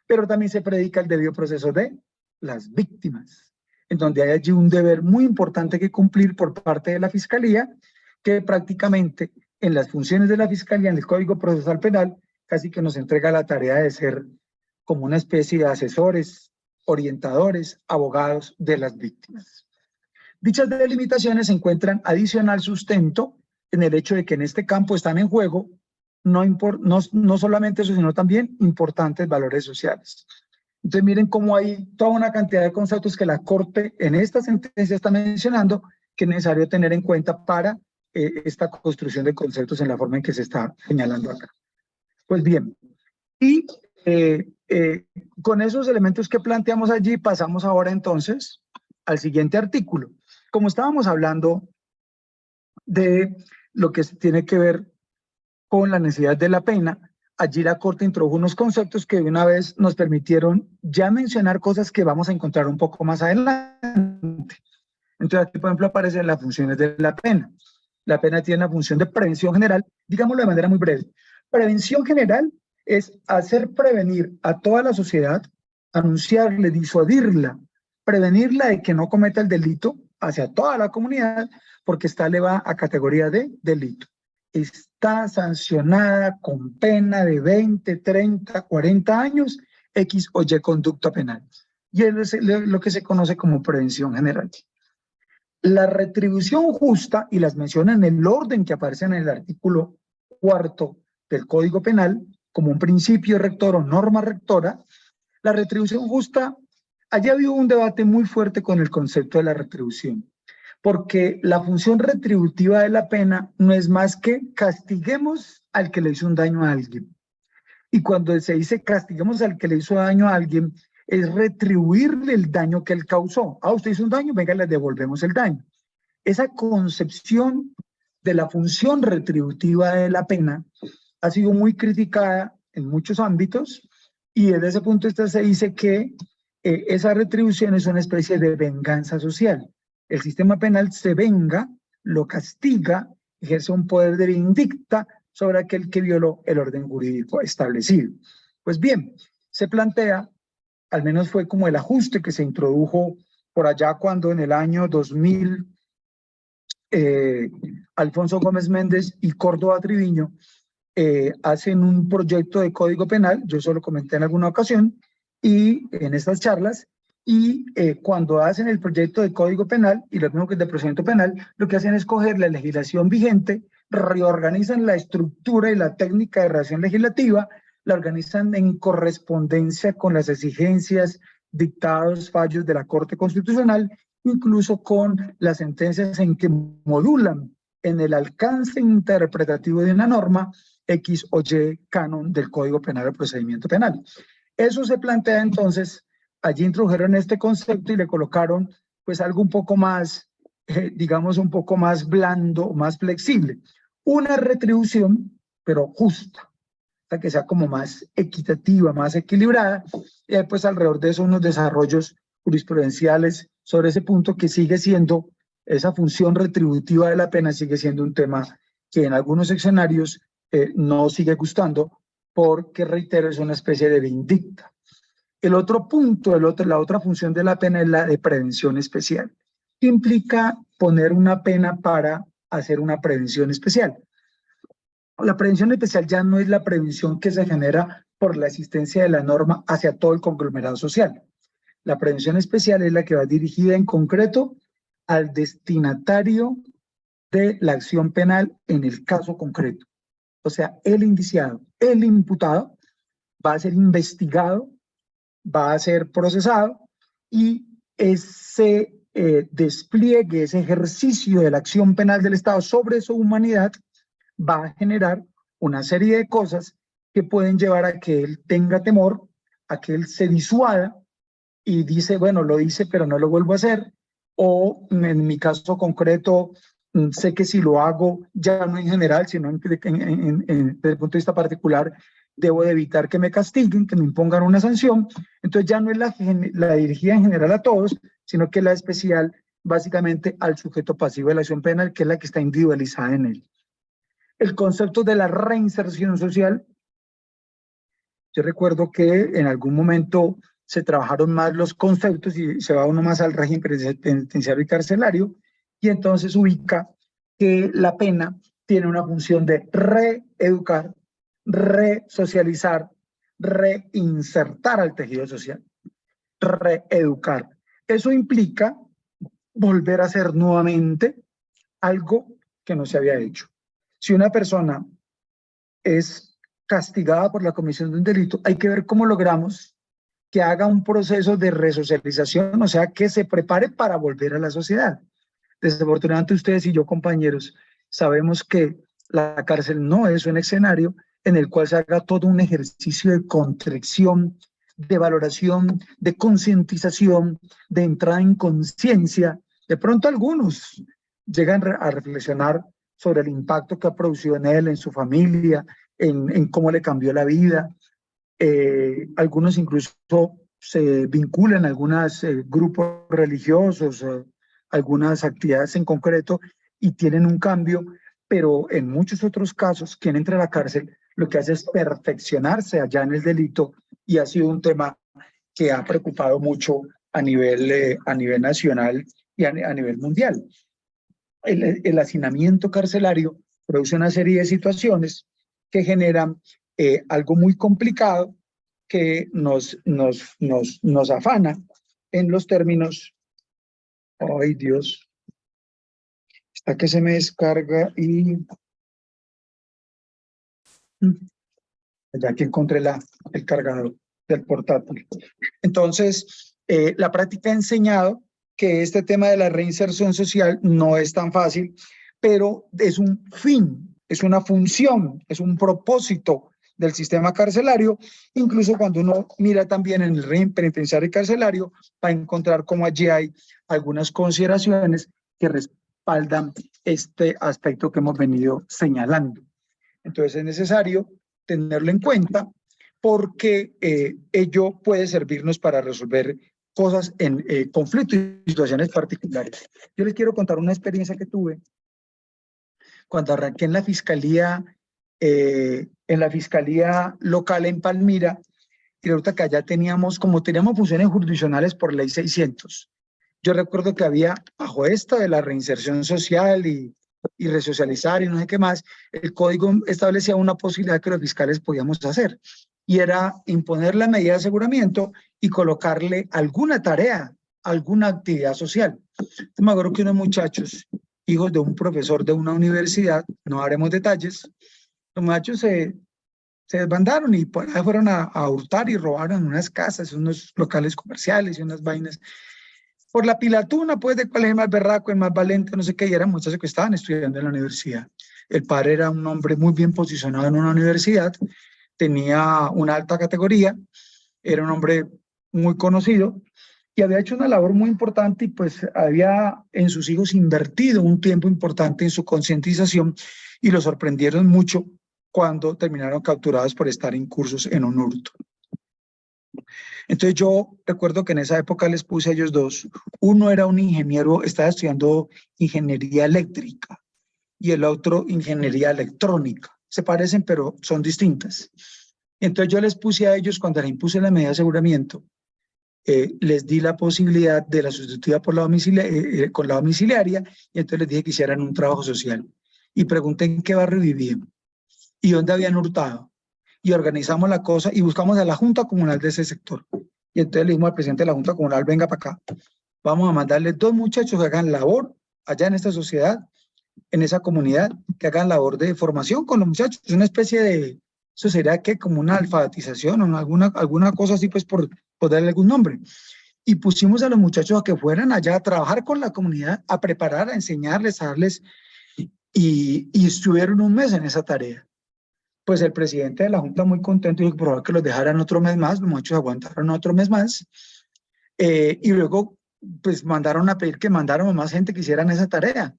pero también se predica el debido proceso de las víctimas, en donde hay allí un deber muy importante que cumplir por parte de la Fiscalía, que prácticamente en las funciones de la Fiscalía, en el Código Procesal Penal, casi que nos entrega la tarea de ser como una especie de asesores, orientadores, abogados de las víctimas. Dichas delimitaciones se encuentran adicional sustento en el hecho de que en este campo están en juego no solamente eso, sino también importantes valores sociales. Entonces miren cómo hay toda una cantidad de conceptos que la Corte en esta sentencia está mencionando que es necesario tener en cuenta para esta construcción de conceptos en la forma en que se está señalando acá. Pues bien, y con esos elementos que planteamos allí, pasamos ahora entonces al siguiente artículo. Como estábamos hablando de lo que tiene que ver con la necesidad de la pena, allí la Corte introdujo unos conceptos que de una vez nos permitieron ya mencionar cosas que vamos a encontrar un poco más adelante. Entonces aquí, por ejemplo, aparecen las funciones de la pena. La pena tiene la función de prevención general, digámoslo de manera muy breve. Prevención general es hacer prevenir a toda la sociedad, anunciarle, disuadirla, prevenirla de que no cometa el delito hacia toda la comunidad, porque esta le va a categoría de delito. Está sancionada con pena de 20, 30, 40 años, X o Y conducta penal. Y es lo que se conoce como prevención general. La retribución justa, y las menciona en el orden que aparece en el artículo 4 del Código Penal, como un principio rector o norma rectora, la retribución justa, allí ha habido un debate muy fuerte con el concepto de la retribución, porque la función retributiva de la pena no es más que castiguemos al que le hizo un daño a alguien. Y cuando se dice castiguemos al que le hizo daño a alguien, es retribuirle el daño que él causó. Ah, usted hizo un daño, venga, le devolvemos el daño. Esa concepción de la función retributiva de la pena ha sido muy criticada en muchos ámbitos y desde ese punto de vista se dice que esa retribución es una especie de venganza social. El sistema penal se venga, lo castiga, ejerce un poder de vindicta sobre aquel que violó el orden jurídico establecido. Pues bien, se plantea, al menos fue como el ajuste que se introdujo por allá cuando en el año 2000 Alfonso Gómez Méndez y Córdoba Triviño hacen un proyecto de código penal, yo solo comenté en alguna ocasión, y en estas charlas, y cuando hacen el proyecto de código penal y lo mismo que el de procedimiento penal, lo que hacen es coger la legislación vigente, reorganizan la estructura y la técnica de redacción legislativa, la organizan en correspondencia con las exigencias, dictados, fallos de la Corte Constitucional, incluso con las sentencias en que modulan en el alcance interpretativo de una norma X o Y canon del Código Penal o Procedimiento Penal. Eso se plantea entonces, allí introdujeron este concepto y le colocaron pues algo un poco más, digamos un poco más blando, más flexible. Una retribución, pero justa, que sea como más equitativa, más equilibrada, y pues alrededor de eso unos desarrollos jurisprudenciales sobre ese punto que sigue siendo, esa función retributiva de la pena sigue siendo un tema que en algunos seccionarios no sigue gustando porque, reitero, es una especie de vindicta. El otro punto, la otra función de la pena es la de prevención especial. Implica poner una pena para hacer una prevención especial. La prevención especial ya no es la prevención que se genera por la existencia de la norma hacia todo el conglomerado social. La prevención especial es la que va dirigida en concreto al destinatario de la acción penal en el caso concreto. O sea, el indiciado, el imputado va a ser investigado, va a ser procesado y ese despliegue, ese ejercicio de la acción penal del Estado sobre su humanidad va a generar una serie de cosas que pueden llevar a que él tenga temor, a que él se disuada y dice, bueno, lo hice, pero no lo vuelvo a hacer. O en mi caso concreto, sé que si lo hago, ya no en general, sino desde el punto de vista particular, debo de evitar que me castiguen, que me impongan una sanción. Entonces ya no es la dirigida en general a todos, sino que la especial básicamente al sujeto pasivo de la acción penal, que es la que está individualizada en él. El concepto de la reinserción social, yo recuerdo que en algún momento se trabajaron más los conceptos y se va uno más al régimen penitenciario y carcelario, y entonces ubica que la pena tiene una función de reeducar, resocializar, reinsertar al tejido social. Reeducar. Eso implica volver a hacer nuevamente algo que no se había hecho. Si una persona es castigada por la comisión de un delito, hay que ver cómo logramos que haga un proceso de resocialización, o sea, que se prepare para volver a la sociedad. Desafortunadamente ustedes y yo, compañeros, sabemos que la cárcel no es un escenario en el cual se haga todo un ejercicio de contrición, de valoración, de concientización, de entrada en conciencia. De pronto algunos llegan a reflexionar sobre el impacto que ha producido en él, en su familia, en cómo le cambió la vida. Algunos incluso se vinculan a algunos grupos religiosos, algunas actividades en concreto y tienen un cambio, pero en muchos otros casos, quien entra a la cárcel lo que hace es perfeccionarse allá en el delito y ha sido un tema que ha preocupado mucho a nivel nacional y a nivel mundial. El hacinamiento carcelario produce una serie de situaciones que generan algo muy complicado que nos afana en los términos. Ay, Dios, está que se me descarga y ya que encontré el cargador del portátil. Entonces, la práctica ha enseñado que este tema de la reinserción social no es tan fácil, pero es un fin, es una función, es un propósito del sistema carcelario. Incluso cuando uno mira también en el régimen penitenciario y carcelario, va a encontrar como allí hay algunas consideraciones que respaldan este aspecto que hemos venido señalando. Entonces es necesario tenerlo en cuenta porque ello puede servirnos para resolver cosas en conflictos y situaciones particulares. Yo les quiero contar una experiencia que tuve cuando arranqué en la fiscalía local en Palmira, y resulta que allá teníamos funciones jurisdiccionales por ley 600. Yo recuerdo que había, bajo esto de la reinserción social y resocializar y no sé qué más, el código establecía una posibilidad que los fiscales podíamos hacer, y era imponer la medida de aseguramiento y colocarle alguna tarea, alguna actividad social. Me acuerdo que unos muchachos, hijos de un profesor de una universidad, no haremos detalles, los muchachos se desbandaron y por ahí fueron a hurtar y robaron unas casas, unos locales comerciales y unas vainas. Por la pilatuna, pues, de cuál es el más berraco, el más valiente, no sé qué, y eran muchachos que estaban estudiando en la universidad. El padre era un hombre muy bien posicionado en una universidad, tenía una alta categoría, era un hombre muy conocido y había hecho una labor muy importante y pues había en sus hijos invertido un tiempo importante en su concientización y lo sorprendieron mucho cuando terminaron capturados por estar incursos en un hurto. Entonces yo recuerdo que en esa época les puse a ellos dos. Uno era un ingeniero, estaba estudiando ingeniería eléctrica y el otro ingeniería electrónica. Se parecen, pero son distintas. Entonces yo les puse a ellos, cuando les impuse la medida de aseguramiento, les di la posibilidad de la sustitutiva por con la domiciliaria, y entonces les dije que hicieran un trabajo social. Y pregunté en qué barrio vivían y dónde habían hurtado. Y organizamos la cosa y buscamos a la Junta Comunal de ese sector. Y entonces le dijimos al presidente de la Junta Comunal, venga para acá, vamos a mandarle dos muchachos que hagan labor allá en esta sociedad, en esa comunidad, que hagan labor de formación con los muchachos. Es una especie de, eso sería que como una alfabetización o alguna cosa así, pues por darle algún nombre. Y pusimos a los muchachos a que fueran allá a trabajar con la comunidad, a preparar, a enseñarles, a darles, y estuvieron un mes en esa tarea. Pues el presidente de la Junta muy contento dijo que probaba que los dejaran otro mes más, los muchachos aguantaron otro mes más, y luego pues mandaron a pedir que mandáramos más gente que hicieran esa tarea.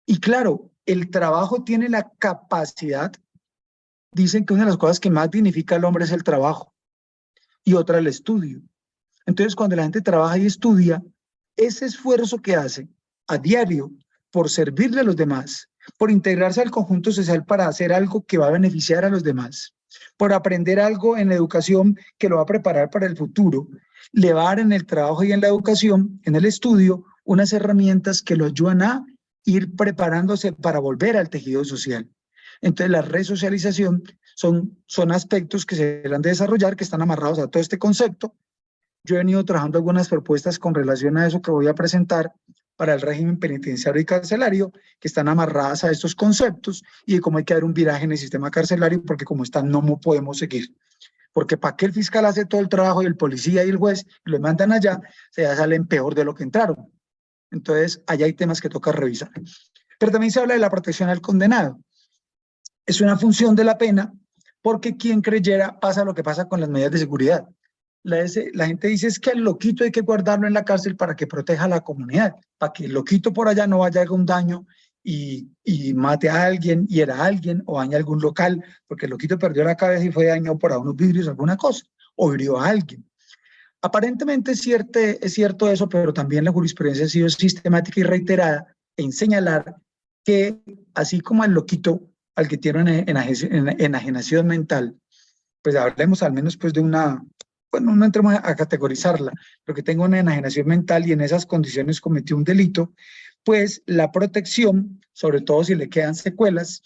Y claro, el trabajo tiene la capacidad, dicen que una de las cosas que más dignifica al hombre es el trabajo y otra el estudio. Entonces cuando la gente trabaja y estudia, ese esfuerzo que hace a diario por servirle a los demás, por integrarse al conjunto social para hacer algo que va a beneficiar a los demás, por aprender algo en la educación que lo va a preparar para el futuro, le va a dar en el trabajo y en la educación, en el estudio, unas herramientas que lo ayudan a ir preparándose para volver al tejido social. Entonces la resocialización son aspectos que se han de desarrollar, que están amarrados a todo este concepto. Yo he venido trabajando algunas propuestas con relación a eso que voy a presentar para el régimen penitenciario y carcelario, que están amarradas a estos conceptos y de cómo hay que dar un viraje en el sistema carcelario, porque como están no podemos seguir. Porque para que el fiscal hace todo el trabajo y el policía y el juez y los mandan allá, se ya salen peor de lo que entraron. Entonces, allá hay temas que toca revisar. Pero también se habla de la protección al condenado. Es una función de la pena, porque quien creyera pasa lo que pasa con las medidas de seguridad. La gente dice es que el loquito hay que guardarlo en la cárcel para que proteja a la comunidad, para que el loquito por allá no vaya a hacer un daño y mate a alguien, hiera a alguien o dañe a algún local, porque el loquito perdió la cabeza y fue dañado por unos vidrios, alguna cosa, o hirió a alguien. Aparentemente es cierto eso, pero también la jurisprudencia ha sido sistemática y reiterada en señalar que así como el loquito al que tiene enajenación mental, pues hablemos al menos pues de una, bueno, no entremos a categorizarla, pero que tenga una enajenación mental y en esas condiciones cometió un delito, pues la protección, sobre todo si le quedan secuelas,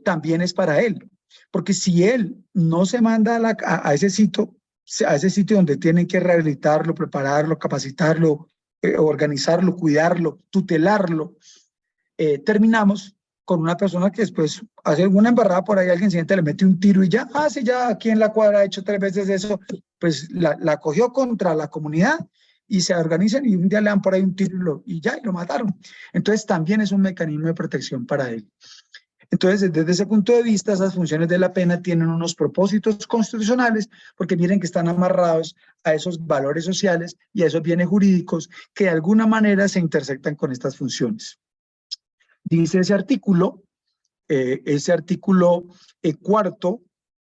también es para él. Porque si él no se manda a ese sitio donde tienen que rehabilitarlo, prepararlo, capacitarlo, organizarlo, cuidarlo, tutelarlo, terminamos con una persona que después hace alguna embarrada por ahí, alguien siente, le mete un tiro y ya, sí, ya aquí en la cuadra ha hecho 3 veces eso, pues la cogió contra la comunidad y se organizan y un día le dan por ahí un tiro y ya, y lo mataron. Entonces también es un mecanismo de protección para él. Entonces, desde ese punto de vista, esas funciones de la pena tienen unos propósitos constitucionales, porque miren que están amarrados a esos valores sociales y a esos bienes jurídicos que de alguna manera se intersectan con estas funciones. Dice ese artículo cuarto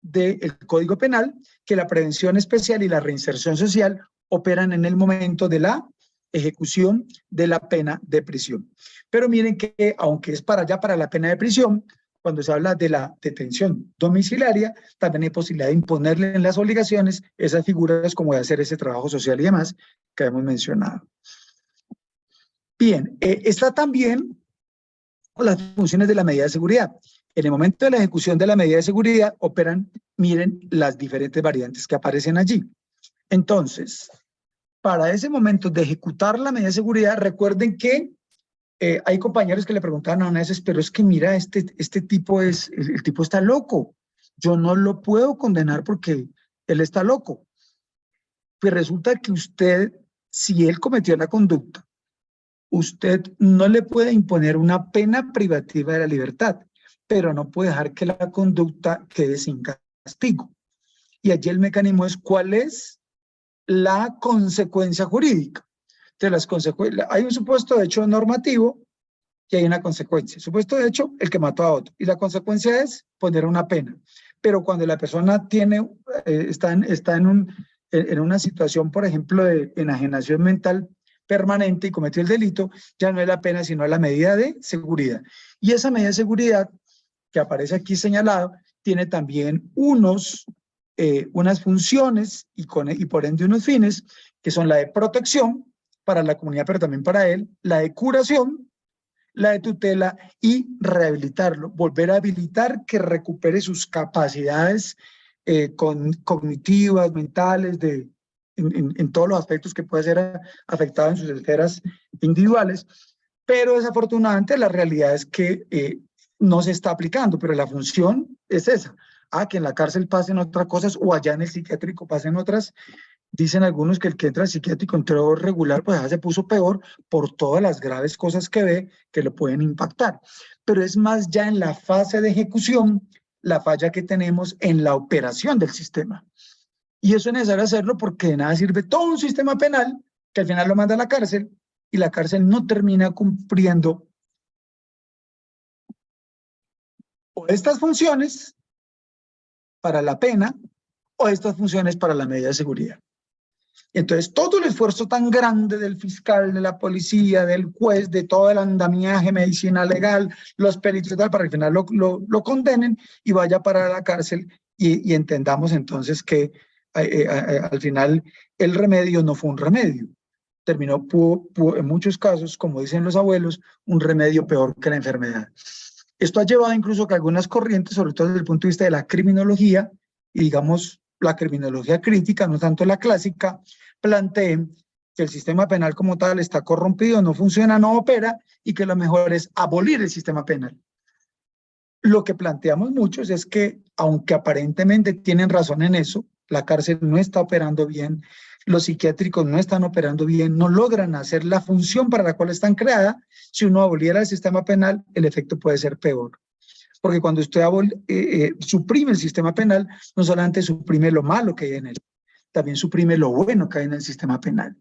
del Código Penal, que la prevención especial y la reinserción social operan en el momento de la ejecución de la pena de prisión. Pero miren que, aunque es para allá, para la pena de prisión, cuando se habla de la detención domiciliaria, también hay posibilidad de imponerle en las obligaciones esas figuras como de hacer ese trabajo social y demás que hemos mencionado. Bien, está también las funciones de la medida de seguridad. En el momento de la ejecución de la medida de seguridad operan, miren, las diferentes variantes que aparecen allí. Entonces, para ese momento de ejecutar la medida de seguridad, recuerden que hay compañeros que le preguntaban a veces, pero es que mira, este tipo el tipo está loco. Yo no lo puedo condenar porque él está loco. Pues resulta que usted, si él cometió la conducta, usted no le puede imponer una pena privativa de la libertad, pero no puede dejar que la conducta quede sin castigo. Y allí el mecanismo es cuál es la consecuencia jurídica. Entonces, hay un supuesto de hecho normativo y hay una consecuencia. Supuesto de hecho, el que mató a otro. Y la consecuencia es poner una pena. Pero cuando la persona está en una situación, por ejemplo, de enajenación mental permanente y cometió el delito, ya no es la pena, sino la medida de seguridad. Y esa medida de seguridad que aparece aquí señalado, tiene también unas funciones y por ende unos fines, que son la de protección para la comunidad, pero también para él, la de curación, la de tutela y rehabilitarlo, volver a habilitar que recupere sus capacidades cognitivas, mentales, en todos los aspectos que puede ser afectado en sus esferas individuales, pero desafortunadamente la realidad es que no se está aplicando, pero la función es esa. Que en la cárcel pasen otras cosas o allá en el psiquiátrico pasen otras. Dicen algunos que el que entra al psiquiátrico entró regular, pues ya se puso peor por todas las graves cosas que ve que lo pueden impactar. Pero es más ya en la fase de ejecución, la falla que tenemos en la operación del sistema. Y eso es necesario hacerlo porque de nada sirve todo un sistema penal que al final lo manda a la cárcel y la cárcel no termina cumpliendo o estas funciones para la pena o estas funciones para la medida de seguridad. Entonces, todo el esfuerzo tan grande del fiscal, de la policía, del juez, de todo el andamiaje, medicina legal, los peritos y tal, para que al final lo condenen y vaya para la cárcel y entendamos entonces que al final el remedio no fue un remedio. Terminó, en muchos casos, como dicen los abuelos, un remedio peor que la enfermedad. Esto ha llevado incluso que algunas corrientes, sobre todo desde el punto de vista de la criminología, y digamos la criminología crítica, no tanto la clásica, planteen que el sistema penal como tal está corrompido, no funciona, no opera, y que lo mejor es abolir el sistema penal. Lo que planteamos muchos es que, aunque aparentemente tienen razón en eso, la cárcel no está operando bien, los psiquiátricos no están operando bien, no logran hacer la función para la cual están creadas. Si uno aboliera el sistema penal, el efecto puede ser peor. Porque cuando usted suprime el sistema penal, no solamente suprime lo malo que hay en él, también suprime lo bueno que hay en el sistema penal.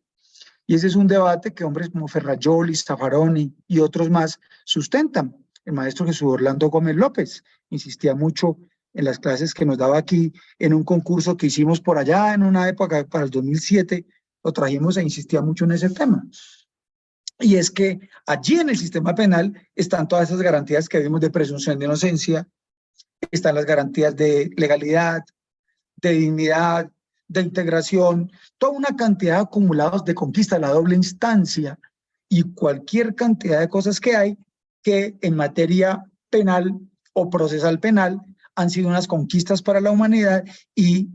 Y ese es un debate que hombres como Ferrajoli, Zaffaroni y otros más sustentan. El maestro Jesús Orlando Gómez López insistía mucho en las clases que nos daba aquí en un concurso que hicimos por allá en una época para el 2007, lo trajimos e insistía mucho en ese tema. Y es que allí en el sistema penal están todas esas garantías que vimos de presunción de inocencia, están las garantías de legalidad, de dignidad, de integración, toda una cantidad de acumulados de conquista, la doble instancia y cualquier cantidad de cosas que hay que en materia penal o procesal penal han sido unas conquistas para la humanidad y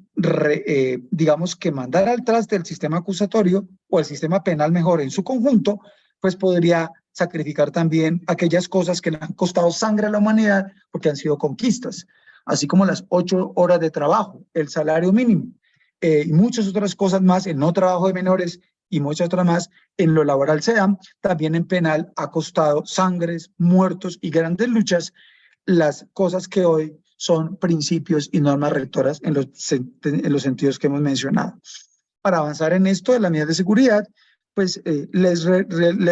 digamos que mandar al traste del sistema acusatorio o el sistema penal mejor en su conjunto, pues podría sacrificar también aquellas cosas que le han costado sangre a la humanidad porque han sido conquistas, así como las 8 horas de trabajo, el salario mínimo y muchas otras cosas más, el no trabajo de menores y muchas otras más en lo laboral se dan, también en penal ha costado sangres, muertos y grandes luchas, las cosas que hoy son principios y normas rectoras en los sentidos que hemos mencionado. Para avanzar en esto de las medidas de seguridad, pues les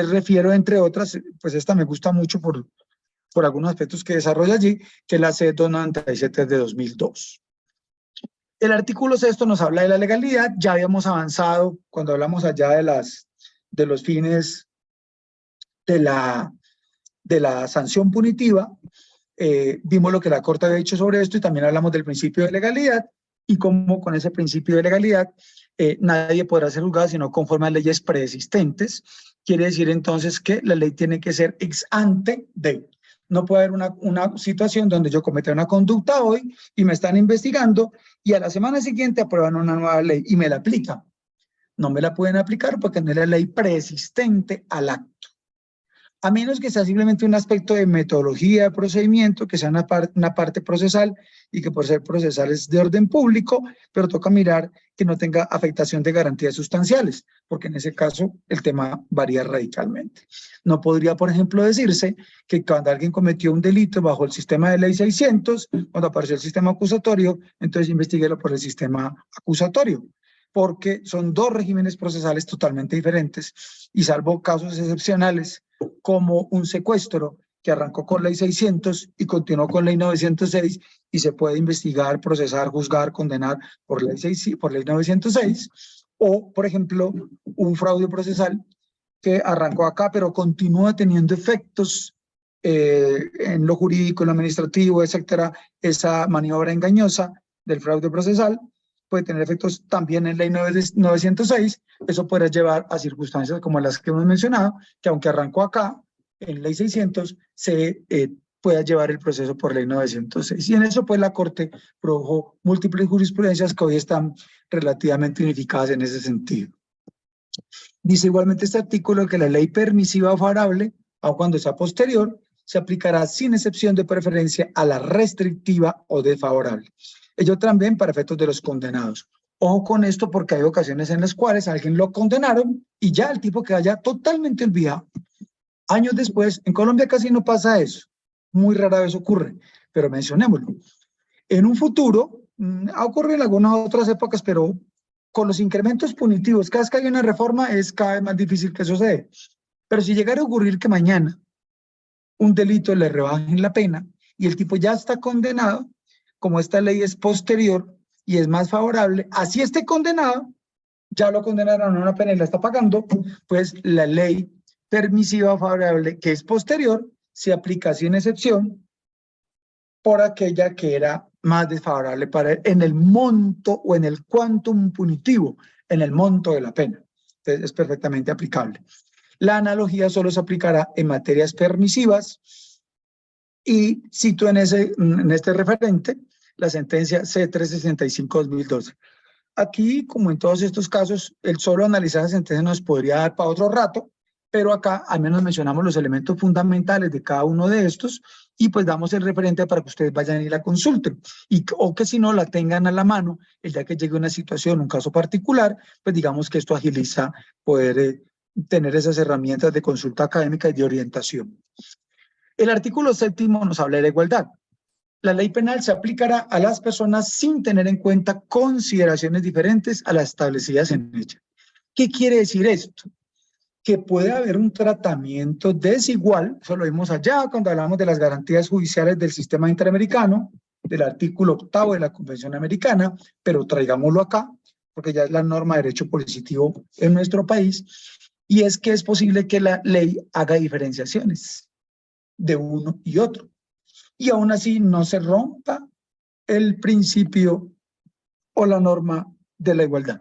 refiero, entre otras, pues esta me gusta mucho por algunos aspectos que desarrolla allí, que es la C297 de 2002. El artículo 6 nos habla de la legalidad. Ya habíamos avanzado cuando hablamos allá de los fines de la sanción punitiva. Vimos lo que la Corte había dicho sobre esto y también hablamos del principio de legalidad y cómo con ese principio de legalidad nadie podrá ser juzgado sino conforme a leyes preexistentes. Quiere decir entonces que la ley tiene que ser ex ante de. No puede haber una situación donde yo cometa una conducta hoy y me están investigando y a la semana siguiente aprueban una nueva ley y me la aplican. No me la pueden aplicar porque no es la ley preexistente al acto. A menos que sea simplemente un aspecto de metodología, de procedimiento, que sea una parte procesal y que por ser procesal es de orden público, pero toca mirar que no tenga afectación de garantías sustanciales, porque en ese caso el tema varía radicalmente. No podría, por ejemplo, decirse que cuando alguien cometió un delito bajo el sistema de ley 600, cuando apareció el sistema acusatorio, entonces investiguélo por el sistema acusatorio, porque son dos regímenes procesales totalmente diferentes y salvo casos excepcionales, como un secuestro que arrancó con ley 600 y continuó con ley 906 y se puede investigar, procesar, juzgar, condenar por ley 906, o por ejemplo un fraude procesal que arrancó acá pero continúa teniendo efectos en lo jurídico, en lo administrativo, etcétera. Esa maniobra engañosa del fraude procesal puede tener efectos también en ley 906, eso puede llevar a circunstancias como las que hemos mencionado, que aunque arrancó acá, en ley 600, se pueda llevar el proceso por ley 906. Y en eso, pues, la Corte produjo múltiples jurisprudencias que hoy están relativamente unificadas en ese sentido. Dice igualmente este artículo que la ley permisiva o favorable, aun cuando sea posterior, se aplicará sin excepción de preferencia a la restrictiva o desfavorable. Ello también para efectos de los condenados. Ojo con esto porque hay ocasiones en las cuales a alguien lo condenaron y ya el tipo queda ya totalmente olvidado. Años después, en Colombia casi no pasa eso. Muy rara vez ocurre, pero mencionémoslo. En un futuro, ha ocurrido en algunas otras épocas, pero con los incrementos punitivos, cada vez que hay una reforma es cada vez más difícil que suceda. Pero si llegara a ocurrir que mañana un delito le rebajen la pena y el tipo ya está condenado, como esta ley es posterior y es más favorable, así esté condenado, ya lo condenaron a una pena y la está pagando, pues la ley permisiva favorable, que es posterior, se aplica sin excepción por aquella que era más desfavorable para él en el monto o en el quantum punitivo, en el monto de la pena. Entonces es perfectamente aplicable. La analogía solo se aplicará en materias permisivas y cito en este referente la sentencia C365-2012. Aquí, como en todos estos casos, el solo analizar la sentencia nos podría dar para otro rato, pero acá al menos mencionamos los elementos fundamentales de cada uno de estos y pues damos el referente para que ustedes vayan y la consulten. O que si no la tengan a la mano, el día que llegue una situación, un caso particular, pues digamos que esto agiliza poder tener esas herramientas de consulta académica y de orientación. El artículo 7º nos habla de la igualdad. La ley penal se aplicará a las personas sin tener en cuenta consideraciones diferentes a las establecidas en ella. ¿Qué quiere decir esto? Que puede haber un tratamiento desigual, eso lo vimos allá cuando hablamos de las garantías judiciales del sistema interamericano, del artículo 8º de la Convención Americana, pero traigámoslo acá, porque ya es la norma de derecho positivo en nuestro país, y es que es posible que la ley haga diferenciaciones de uno y otro, y aún así no se rompa el principio o la norma de la igualdad.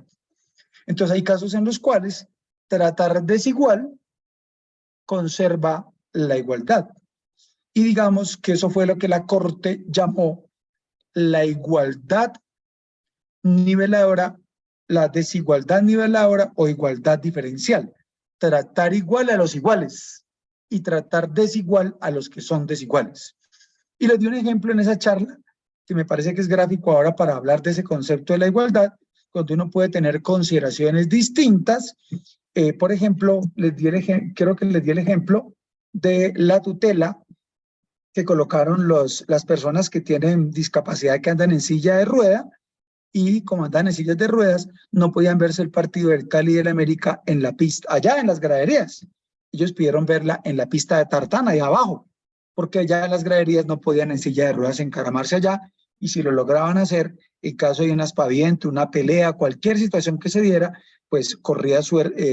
Entonces hay casos en los cuales tratar desigual conserva la igualdad. Y digamos que eso fue lo que la Corte llamó la igualdad niveladora, la desigualdad niveladora o igualdad diferencial. Tratar igual a los iguales y tratar desigual a los que son desiguales. Y les di un ejemplo en esa charla que me parece que es gráfico ahora para hablar de ese concepto de la igualdad, donde uno puede tener consideraciones distintas. Por ejemplo, creo que les di el ejemplo de la tutela que colocaron las personas que tienen discapacidad que andan en silla de rueda, y como andan en sillas de ruedas, no podían verse el partido del Cali y del América en la pista, allá en las graderías. Ellos pidieron verla en la pista de tartana, ahí abajo, porque allá en las graderías no podían en silla de ruedas encaramarse allá, y si lo lograban hacer, en caso de un aspaviento, una pelea, cualquier situación que se diera, pues corría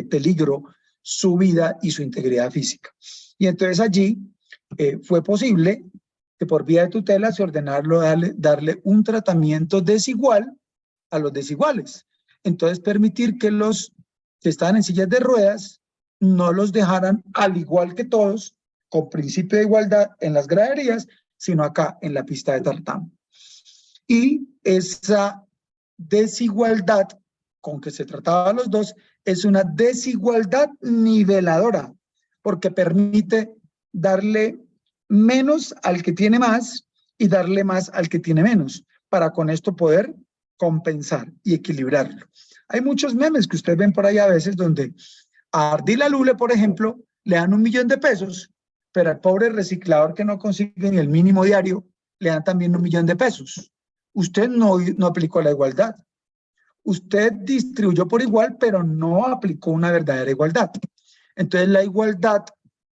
peligro su vida y su integridad física. Y entonces allí fue posible que por vía de tutela se ordenarlo darle un tratamiento desigual a los desiguales. Entonces permitir que los que estaban en sillas de ruedas no los dejaran al igual que todos, con principio de igualdad en las graderías, sino acá en la pista de tartán. Y esa desigualdad con que se trataba a los dos es una desigualdad niveladora, porque permite darle menos al que tiene más y darle más al que tiene menos, para con esto poder compensar y equilibrarlo. Hay muchos memes que ustedes ven por ahí a veces donde a Ardila Lule, por ejemplo, le dan $1.000.000, pero al pobre reciclador que no consigue ni el mínimo diario, le dan también $1.000.000. Usted no aplicó la igualdad. Usted distribuyó por igual, pero no aplicó una verdadera igualdad. Entonces la igualdad,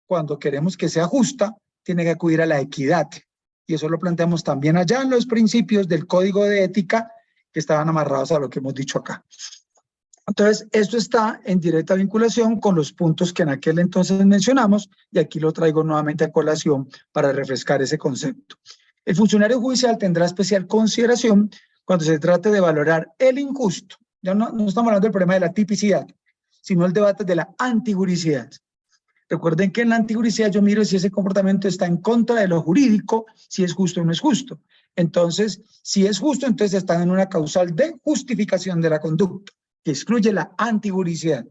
cuando queremos que sea justa, tiene que acudir a la equidad. Y eso lo planteamos también allá en los principios del Código de Ética que estaban amarrados a lo que hemos dicho acá. Entonces, esto está en directa vinculación con los puntos que en aquel entonces mencionamos, y aquí lo traigo nuevamente a colación para refrescar ese concepto. El funcionario judicial tendrá especial consideración cuando se trate de valorar el injusto. Ya no estamos hablando del problema de la tipicidad, sino el debate de la antijuricidad. Recuerden que en la antijuricidad yo miro si ese comportamiento está en contra de lo jurídico, si es justo o no es justo. Entonces, si es justo, entonces están en una causal de justificación de la conducta, que excluye la antijuricidad.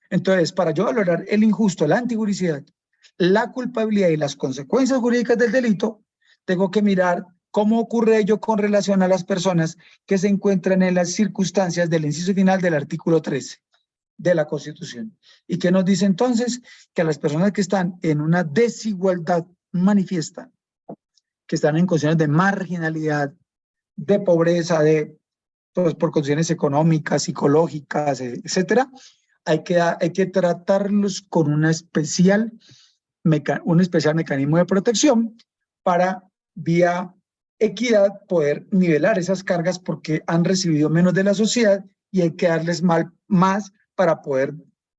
Entonces, para yo valorar el injusto, la antijuricidad, la culpabilidad y las consecuencias jurídicas del delito, tengo que mirar cómo ocurre ello con relación a las personas que se encuentran en las circunstancias del inciso final del artículo 13 de la Constitución. ¿Y qué nos dice entonces? Que a las personas que están en una desigualdad manifiesta, que están en condiciones de marginalidad, de pobreza, pues, por condiciones económicas, psicológicas, etcétera, hay que tratarlos con un especial mecanismo de protección para, vía equidad, poder nivelar esas cargas porque han recibido menos de la sociedad y hay que darles más para poder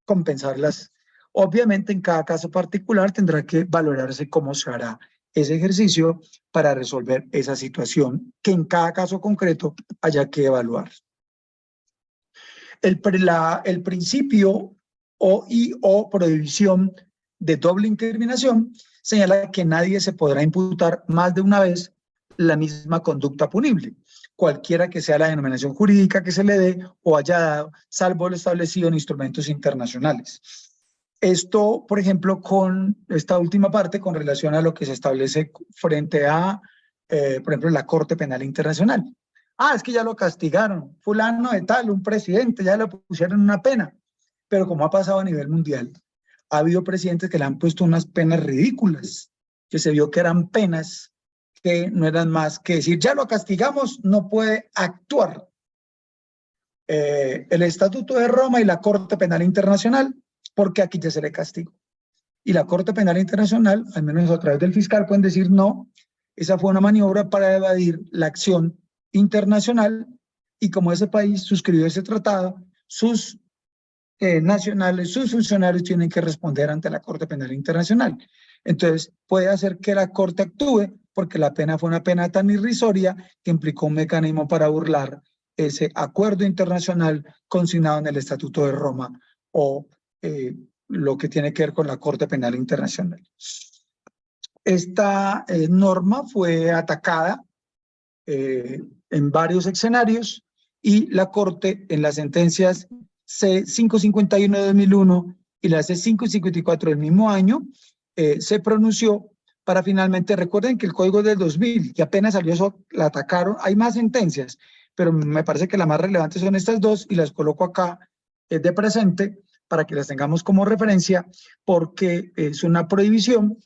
compensarlas. Obviamente, en cada caso particular tendrá que valorarse cómo se hará ese ejercicio para resolver esa situación que en cada caso concreto haya que evaluar. El principio o prohibición de doble incriminación señala que nadie se podrá imputar más de una vez la misma conducta punible. cualquiera que sea la denominación jurídica que se le dé o haya dado, salvo lo establecido en instrumentos internacionales. Esto, por ejemplo, con esta última parte, con relación a lo que se establece frente a, por ejemplo, la Corte Penal Internacional. Ah, es que ya lo castigaron, fulano de tal, un presidente, ya le pusieron una pena. Pero como ha pasado a nivel mundial, ha habido presidentes que le han puesto unas penas ridículas, que se vio que eran penas que no eran más que decir, ya lo castigamos, no puede actuar. El Estatuto de Roma y la Corte Penal Internacional, porque aquí ya se le castigó. Y la Corte Penal Internacional, al menos a través del fiscal, pueden decir no, esa fue una maniobra para evadir la acción internacional, y como ese país suscribió ese tratado, sus nacionales, sus funcionarios tienen que responder ante la Corte Penal Internacional. Entonces, puede hacer que la Corte actúe porque la pena fue una pena tan irrisoria que implicó un mecanismo para burlar ese acuerdo internacional consignado en el Estatuto de Roma o lo que tiene que ver con la Corte Penal Internacional. Esta norma fue atacada en varios escenarios, y la Corte en las sentencias C551 de 2001 y la C554 del mismo año se pronunció para finalmente, recuerden que el código es del 2000 y apenas salió eso, la atacaron, hay más sentencias, pero me parece que las más relevantes son estas dos y las coloco acá de presente para que las tengamos como referencia, porque es una prohibición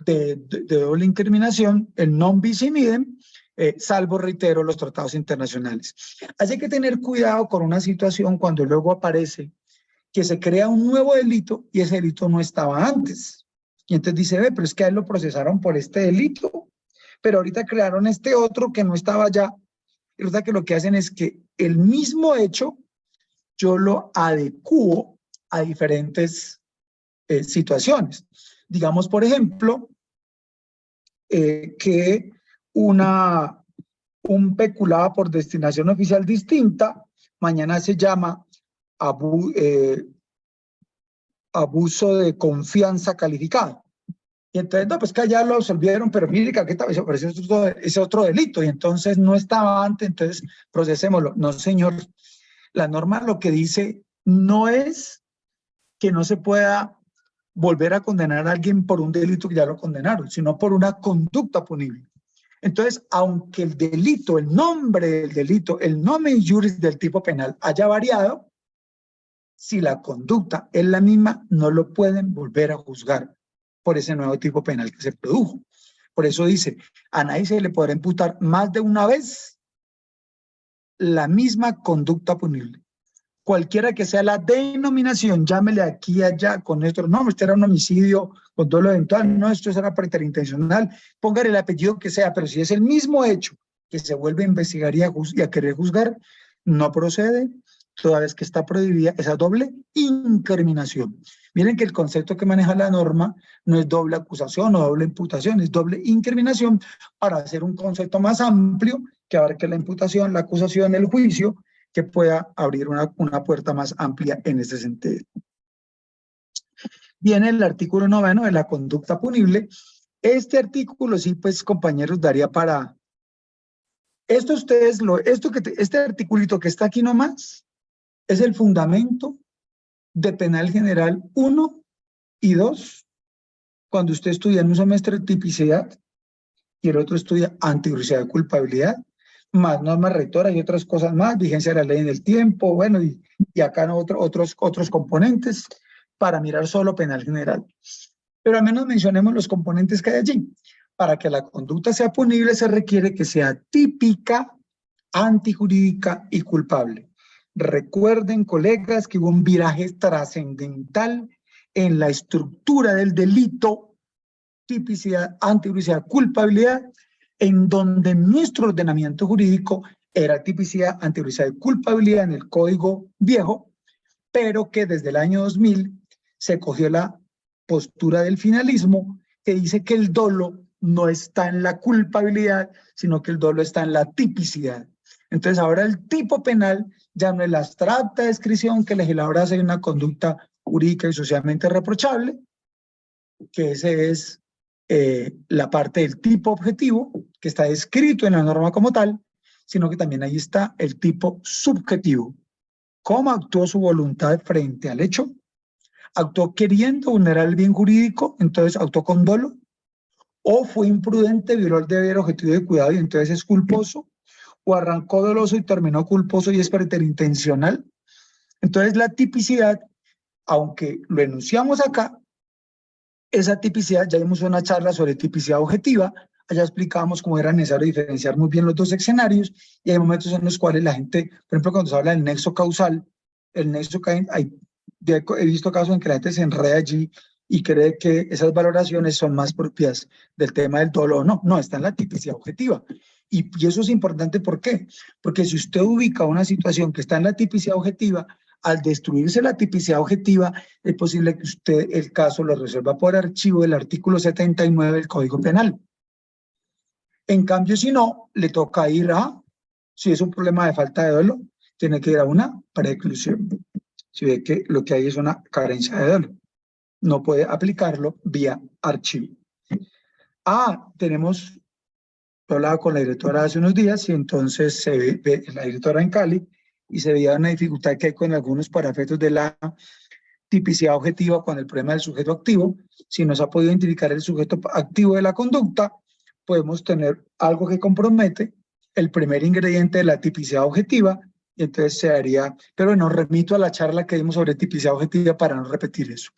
de doble incriminación, el non bis in idem, salvo, reitero, los tratados internacionales. Así que tener cuidado con una situación cuando luego aparece que se crea un nuevo delito y ese delito no estaba antes. Y entonces dice, ve, pero es que a él lo procesaron por este delito, pero ahorita crearon este otro que no estaba ya. Y resulta que lo que hacen es que el mismo hecho yo lo adecuo a diferentes situaciones. Digamos, por ejemplo, que un peculado por destinación oficial distinta, mañana se llama abuso de confianza calificado. Y entonces, no, pues que allá lo absolvieron, pero mire que aquí apareció ese otro delito, y entonces no estaba antes, entonces procesémoslo. No, señor, la norma lo que dice no es que no se pueda volver a condenar a alguien por un delito que ya lo condenaron, sino por una conducta punible. Entonces, aunque el delito, el nombre del delito, el nomen juris del tipo penal haya variado, si la conducta es la misma, no lo pueden volver a juzgar por ese nuevo tipo penal que se produjo. Por eso dice, a nadie se le podrá imputar más de una vez la misma conducta punible. Cualquiera que sea la denominación, llámele aquí y allá con esto, no, este era un homicidio con dolo eventual, no, esto era preterintencional, póngale el apellido que sea, pero si es el mismo hecho que se vuelve a investigar y a querer juzgar, no procede, toda vez que está prohibida esa doble incriminación. Miren que el concepto que maneja la norma no es doble acusación o doble imputación, es doble incriminación, para hacer un concepto más amplio que abarque la imputación, la acusación, el juicio, que pueda abrir una puerta más amplia en ese sentido. Viene el artículo 9 de la conducta punible. Este artículo, sí, pues, compañeros, daría para... Este articulito que está aquí nomás es el fundamento de Penal General 1 y 2, cuando usted estudia en un semestre tipicidad y el otro estudia antirricidad de culpabilidad, más norma rectora y otras cosas más, vigencia de la ley en el tiempo, bueno, y acá no, otros componentes para mirar solo penal general. Pero al menos mencionemos los componentes que hay allí. Para que la conducta sea punible se requiere que sea típica, antijurídica y culpable. Recuerden, colegas, que hubo un viraje trascendental en la estructura del delito, tipicidad, antijurídica, culpabilidad, en donde nuestro ordenamiento jurídico era tipicidad, antijurídica y culpabilidad en el Código Viejo, pero que desde el año 2000 se cogió la postura del finalismo, que dice que el dolo no está en la culpabilidad, sino que el dolo está en la tipicidad. Entonces ahora el tipo penal ya no es la abstracta descripción que el legislador hace de una conducta jurídica y socialmente reprochable, que ese es la parte del tipo objetivo, que está descrito en la norma como tal, sino que también ahí está el tipo subjetivo. ¿Cómo actuó su voluntad frente al hecho? ¿Actuó queriendo vulnerar el bien jurídico, entonces actuó con dolo? ¿O fue imprudente, violó el deber objetivo de cuidado y entonces es culposo? ¿O arrancó doloso y terminó culposo y es preterintencional? Entonces la tipicidad, aunque lo enunciamos acá, esa tipicidad, ya vimos una charla sobre tipicidad objetiva, allá explicábamos cómo era necesario diferenciar muy bien los dos escenarios, y hay momentos en los cuales la gente, por ejemplo, cuando se habla del nexo causal, el nexo he visto casos en que la gente se enreda allí y cree que esas valoraciones son más propias del tema del dolo o no. No, está en la tipicidad objetiva. Y eso es importante, ¿por qué? Porque si usted ubica una situación que está en la tipicidad objetiva, al destruirse la tipicidad objetiva, es posible que usted el caso lo resuelva por archivo del artículo 79 del Código Penal. En cambio, si no, le toca ir si es un problema de falta de dolo, tiene que ir a una preclusión. Si ve que lo que hay es una carencia de dolo, no puede aplicarlo vía archivo. Tenemos, yo hablaba con la directora hace unos días y entonces se ve la directora en Cali y se veía una dificultad que hay con algunos parámetros de la tipicidad objetiva con el problema del sujeto activo. Si no se ha podido identificar el sujeto activo de la conducta, podemos tener algo que compromete el primer ingrediente de la tipicidad objetiva, y entonces se haría, pero nos remito a la charla que dimos sobre tipicidad objetiva para no repetir eso.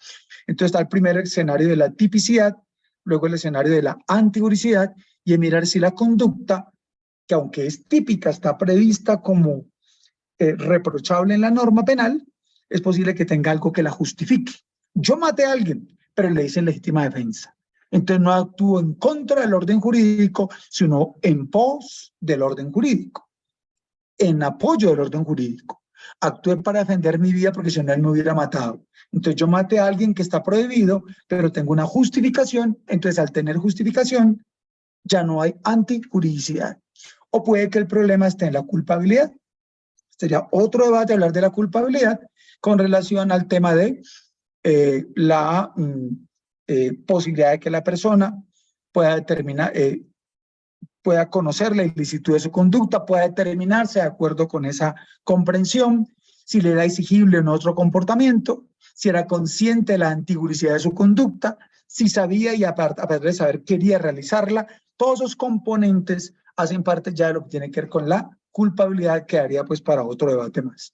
Entonces está el primer escenario de la tipicidad, luego el escenario de la antijuricidad, y en mirar si la conducta, que aunque es típica, está prevista como reprochable en la norma penal, es posible que tenga algo que la justifique. Yo maté a alguien, pero le hice legítima defensa. Entonces no actúo en contra del orden jurídico, sino en pos del orden jurídico, en apoyo del orden jurídico. Actué para defender mi vida porque si no él me hubiera matado. Entonces yo maté a alguien que está prohibido, pero tengo una justificación, entonces al tener justificación ya no hay antijuridicidad. O puede que el problema esté en la culpabilidad. Sería otro debate hablar de la culpabilidad con relación al tema de la posibilidad de que la persona pueda determinar, pueda conocer la ilicitud de su conducta, pueda determinarse de acuerdo con esa comprensión, si le era exigible o no otro comportamiento, si era consciente de la antijuricidad de su conducta, si sabía y a pesar de saber quería realizarla. Todos esos componentes hacen parte ya de lo que tiene que ver con la culpabilidad, que quedaría pues para otro debate más.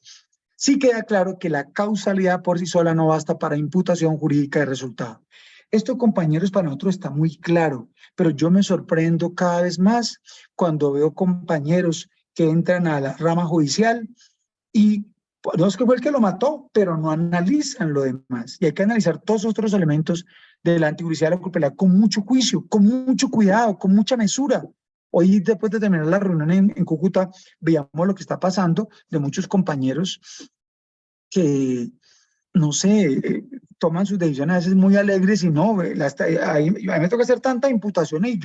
Sí queda claro que la causalidad por sí sola no basta para imputación jurídica de resultado. Esto, compañeros, para nosotros está muy claro, pero yo me sorprendo cada vez más cuando veo compañeros que entran a la rama judicial y no es que fue el que lo mató, pero no analizan lo demás. Y hay que analizar todos los otros elementos de la antijuricidad de la culpabilidad con mucho juicio, con mucho cuidado, con mucha mesura. Hoy, después de terminar la reunión en Cúcuta, veíamos lo que está pasando de muchos compañeros que, no sé, toman sus decisiones a veces muy alegres y no, a mí me toca hacer tantas imputaciones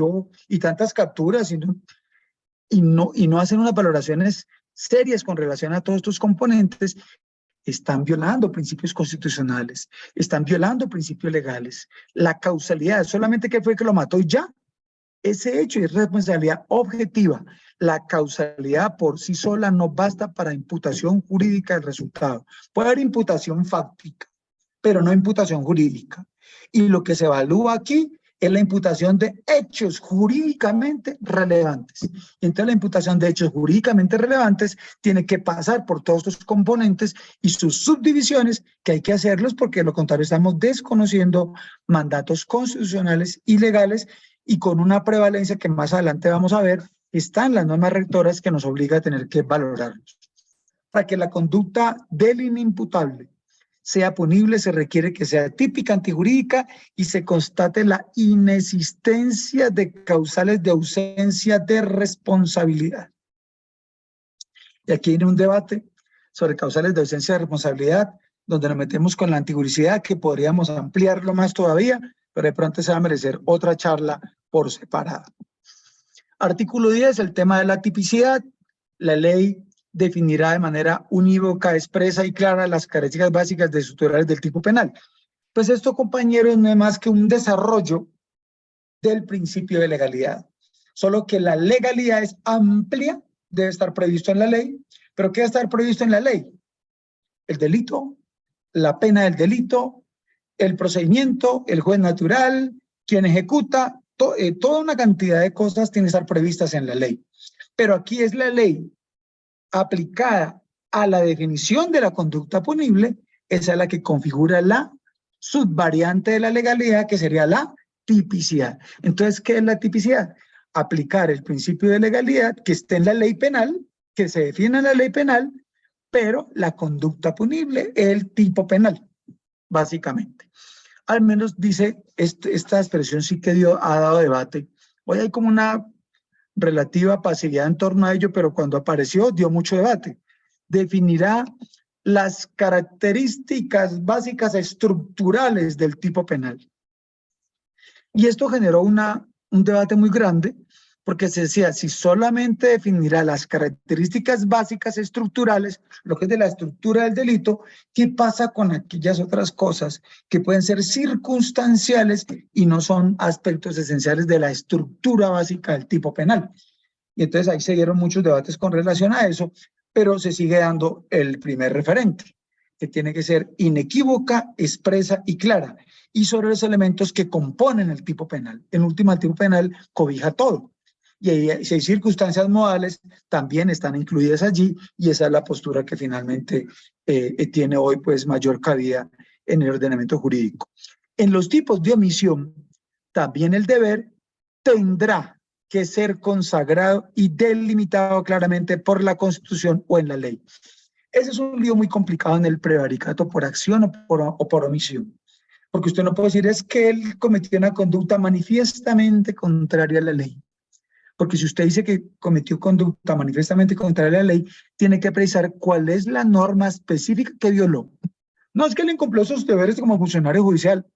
y tantas capturas y no hacen unas valoraciones serias con relación a todos estos componentes. Están violando principios constitucionales, están violando principios legales. La causalidad, solamente que fue que lo mató y ya. Ese hecho es responsabilidad objetiva. La causalidad por sí sola no basta para imputación jurídica del resultado. Puede haber imputación fáctica, pero no imputación jurídica. Y lo que se evalúa aquí es la imputación de hechos jurídicamente relevantes. Y entonces la imputación de hechos jurídicamente relevantes tiene que pasar por todos estos componentes y sus subdivisiones, que hay que hacerlos porque de lo contrario estamos desconociendo mandatos constitucionales y legales, y con una prevalencia que más adelante vamos a ver, está en las normas rectoras que nos obliga a tener que valorarlos. Para que la conducta del inimputable sea punible, se requiere que sea típica, antijurídica y se constate la inexistencia de causales de ausencia de responsabilidad. Y aquí viene un debate sobre causales de ausencia de responsabilidad, donde nos metemos con la antijuridicidad, que podríamos ampliarlo más todavía, pero de pronto se va a merecer otra charla por separado. Artículo 10, el tema de la tipicidad. La ley definirá de manera unívoca, expresa y clara las características básicas de estructurales del tipo penal. Pues esto, compañeros, no es más que un desarrollo del principio de legalidad, solo que la legalidad es amplia debe estar previsto en la ley. ¿Pero qué debe estar previsto en la ley? El delito, la pena del delito, el procedimiento, el juez natural, quien ejecuta, toda una cantidad de cosas tienen que estar previstas en la ley. Pero aquí es la ley aplicada a la definición de la conducta punible, esa es la que configura la subvariante de la legalidad, que sería la tipicidad. Entonces, ¿qué es la tipicidad? Aplicar el principio de legalidad que esté en la ley penal, que se define en la ley penal, pero la conducta punible es el tipo penal, básicamente. Al menos dice, esta expresión sí que ha dado debate. Hoy hay como una relativa pasividad en torno a ello, pero cuando apareció dio mucho debate. Definirá las características básicas estructurales del tipo penal. Y esto generó un debate muy grande, porque se decía, si solamente definirá las características básicas estructurales, lo que es de la estructura del delito, ¿qué pasa con aquellas otras cosas que pueden ser circunstanciales y no son aspectos esenciales de la estructura básica del tipo penal? Y entonces ahí se dieron muchos debates con relación a eso, pero se sigue dando el primer referente, que tiene que ser inequívoca, expresa y clara, y sobre los elementos que componen el tipo penal. En última, el tipo penal cobija todo. Y ahí, si hay circunstancias modales, también están incluidas allí, y esa es la postura que finalmente tiene hoy pues mayor cabida en el ordenamiento jurídico. En los tipos de omisión, también el deber tendrá que ser consagrado y delimitado claramente por la Constitución o en la ley. Ese es un lío muy complicado en el prevaricato por acción o por omisión, porque usted no puede decir es que él cometió una conducta manifiestamente contraria a la ley, porque si usted dice que cometió conducta manifiestamente contraria a la ley, tiene que precisar cuál es la norma específica que violó. No es que él incumplió sus deberes como funcionario judicial.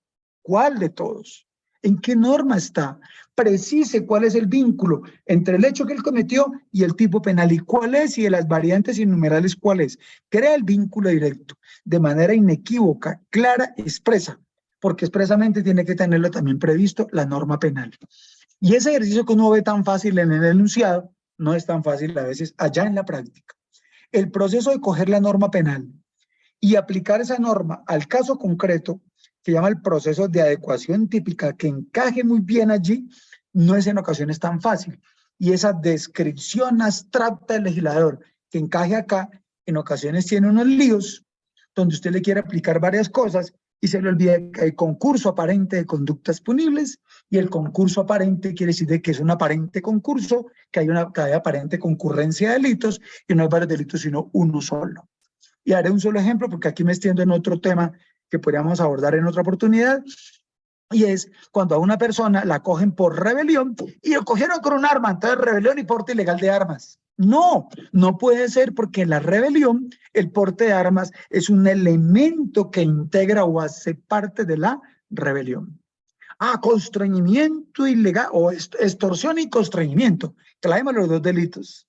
¿Cuál de todos? ¿En qué norma está? Precise cuál es el vínculo entre el hecho que él cometió y el tipo penal, y cuál es, y de las variantes innumerales cuál es. Crea el vínculo directo de manera inequívoca, clara, expresa, porque expresamente tiene que tenerlo también previsto la norma penal. Y ese ejercicio que uno ve tan fácil en el enunciado, no es tan fácil a veces allá en la práctica. El proceso de coger la norma penal y aplicar esa norma al caso concreto, que llama el proceso de adecuación típica, que encaje muy bien allí, no es en ocasiones tan fácil. Y esa descripción abstracta del legislador que encaje acá, en ocasiones tiene unos líos donde usted le quiere aplicar varias cosas y se le olvida que hay concurso aparente de conductas punibles, y el concurso aparente quiere decir de que es un aparente concurso, que hay aparente concurrencia de delitos, y no hay varios delitos, sino uno solo. Y haré un solo ejemplo porque aquí me extiendo en otro tema que podríamos abordar en otra oportunidad, y es cuando a una persona la cogen por rebelión y lo cogieron con un arma, entonces rebelión y porte ilegal de armas. No, no puede ser, porque la rebelión, el porte de armas, es un elemento que integra o hace parte de la rebelión. Constreñimiento ilegal o extorsión y constreñimiento, clavemos los dos delitos.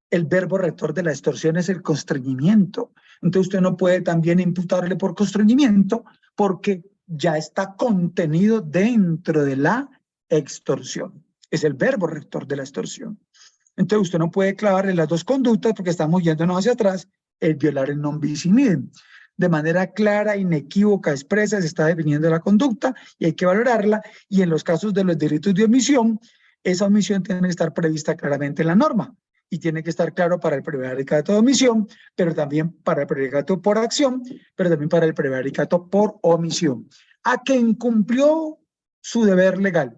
El verbo rector de la extorsión es el constreñimiento. Entonces usted no puede también imputarle por constreñimiento, porque ya está contenido dentro de la extorsión. Es el verbo rector de la extorsión. Entonces usted no puede clavarle las dos conductas, porque estamos yéndonos hacia atrás, el violar el non bis in idem. De manera clara, inequívoca, expresa, se está definiendo la conducta y hay que valorarla. Y en los casos de los delitos de omisión, esa omisión tiene que estar prevista claramente en la norma. Y tiene que estar claro para el prevaricato de omisión, pero también para el prevaricato por acción, pero también para el prevaricato por omisión. ¿A qué incumplió su deber legal?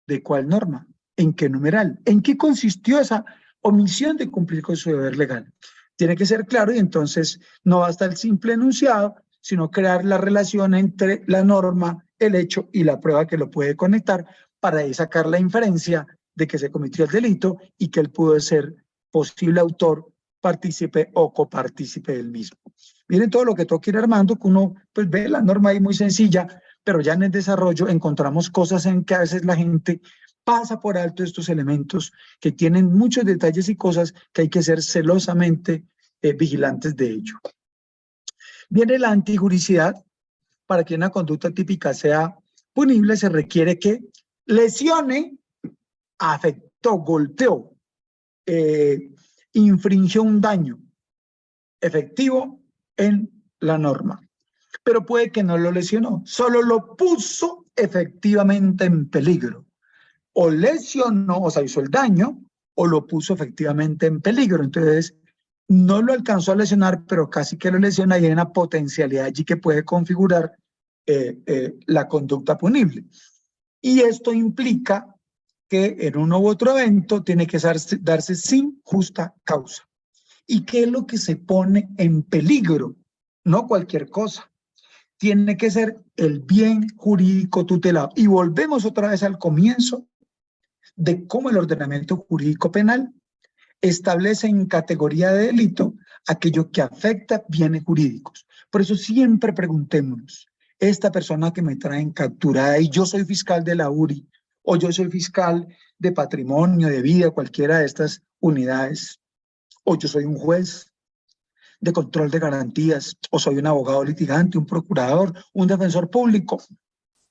¿De cuál norma? ¿En qué numeral? ¿En qué consistió esa omisión de cumplir con su deber legal? Tiene que ser claro, y entonces no basta el simple enunciado, sino crear la relación entre la norma, el hecho y la prueba que lo puede conectar, para ahí sacar la inferencia de que se cometió el delito y que él pudo ser posible autor, partícipe o copartícipe del mismo. Miren todo lo que toca ir armando, que uno pues ve la norma ahí muy sencilla, pero ya en el desarrollo encontramos cosas en que a veces la gente pasa por alto estos elementos que tienen muchos detalles y cosas que hay que ser celosamente vigilantes de ello. Viene la antijuricidad. Para que una conducta típica sea punible, se requiere que lesione, afectó, golpeó, infringió un daño efectivo en la norma, pero puede que no lo lesionó, solo lo puso efectivamente en peligro, o lesionó, o sea, hizo el daño, o lo puso efectivamente en peligro. Entonces, no lo alcanzó a lesionar, pero casi que lo lesiona, y hay una potencialidad allí que puede configurar la conducta punible. Y esto implica que en uno u otro evento tiene que darse sin justa causa. ¿Y qué es lo que se pone en peligro? No cualquier cosa. Tiene que ser el bien jurídico tutelado. Y volvemos otra vez al comienzo de cómo el ordenamiento jurídico penal establece en categoría de delito aquello que afecta bienes jurídicos. Por eso siempre preguntémonos, esta persona que me traen capturada y yo soy fiscal de la URI, o yo soy fiscal de patrimonio, de vida, cualquiera de estas unidades, o yo soy un juez de control de garantías, o soy un abogado litigante, un procurador, un defensor público,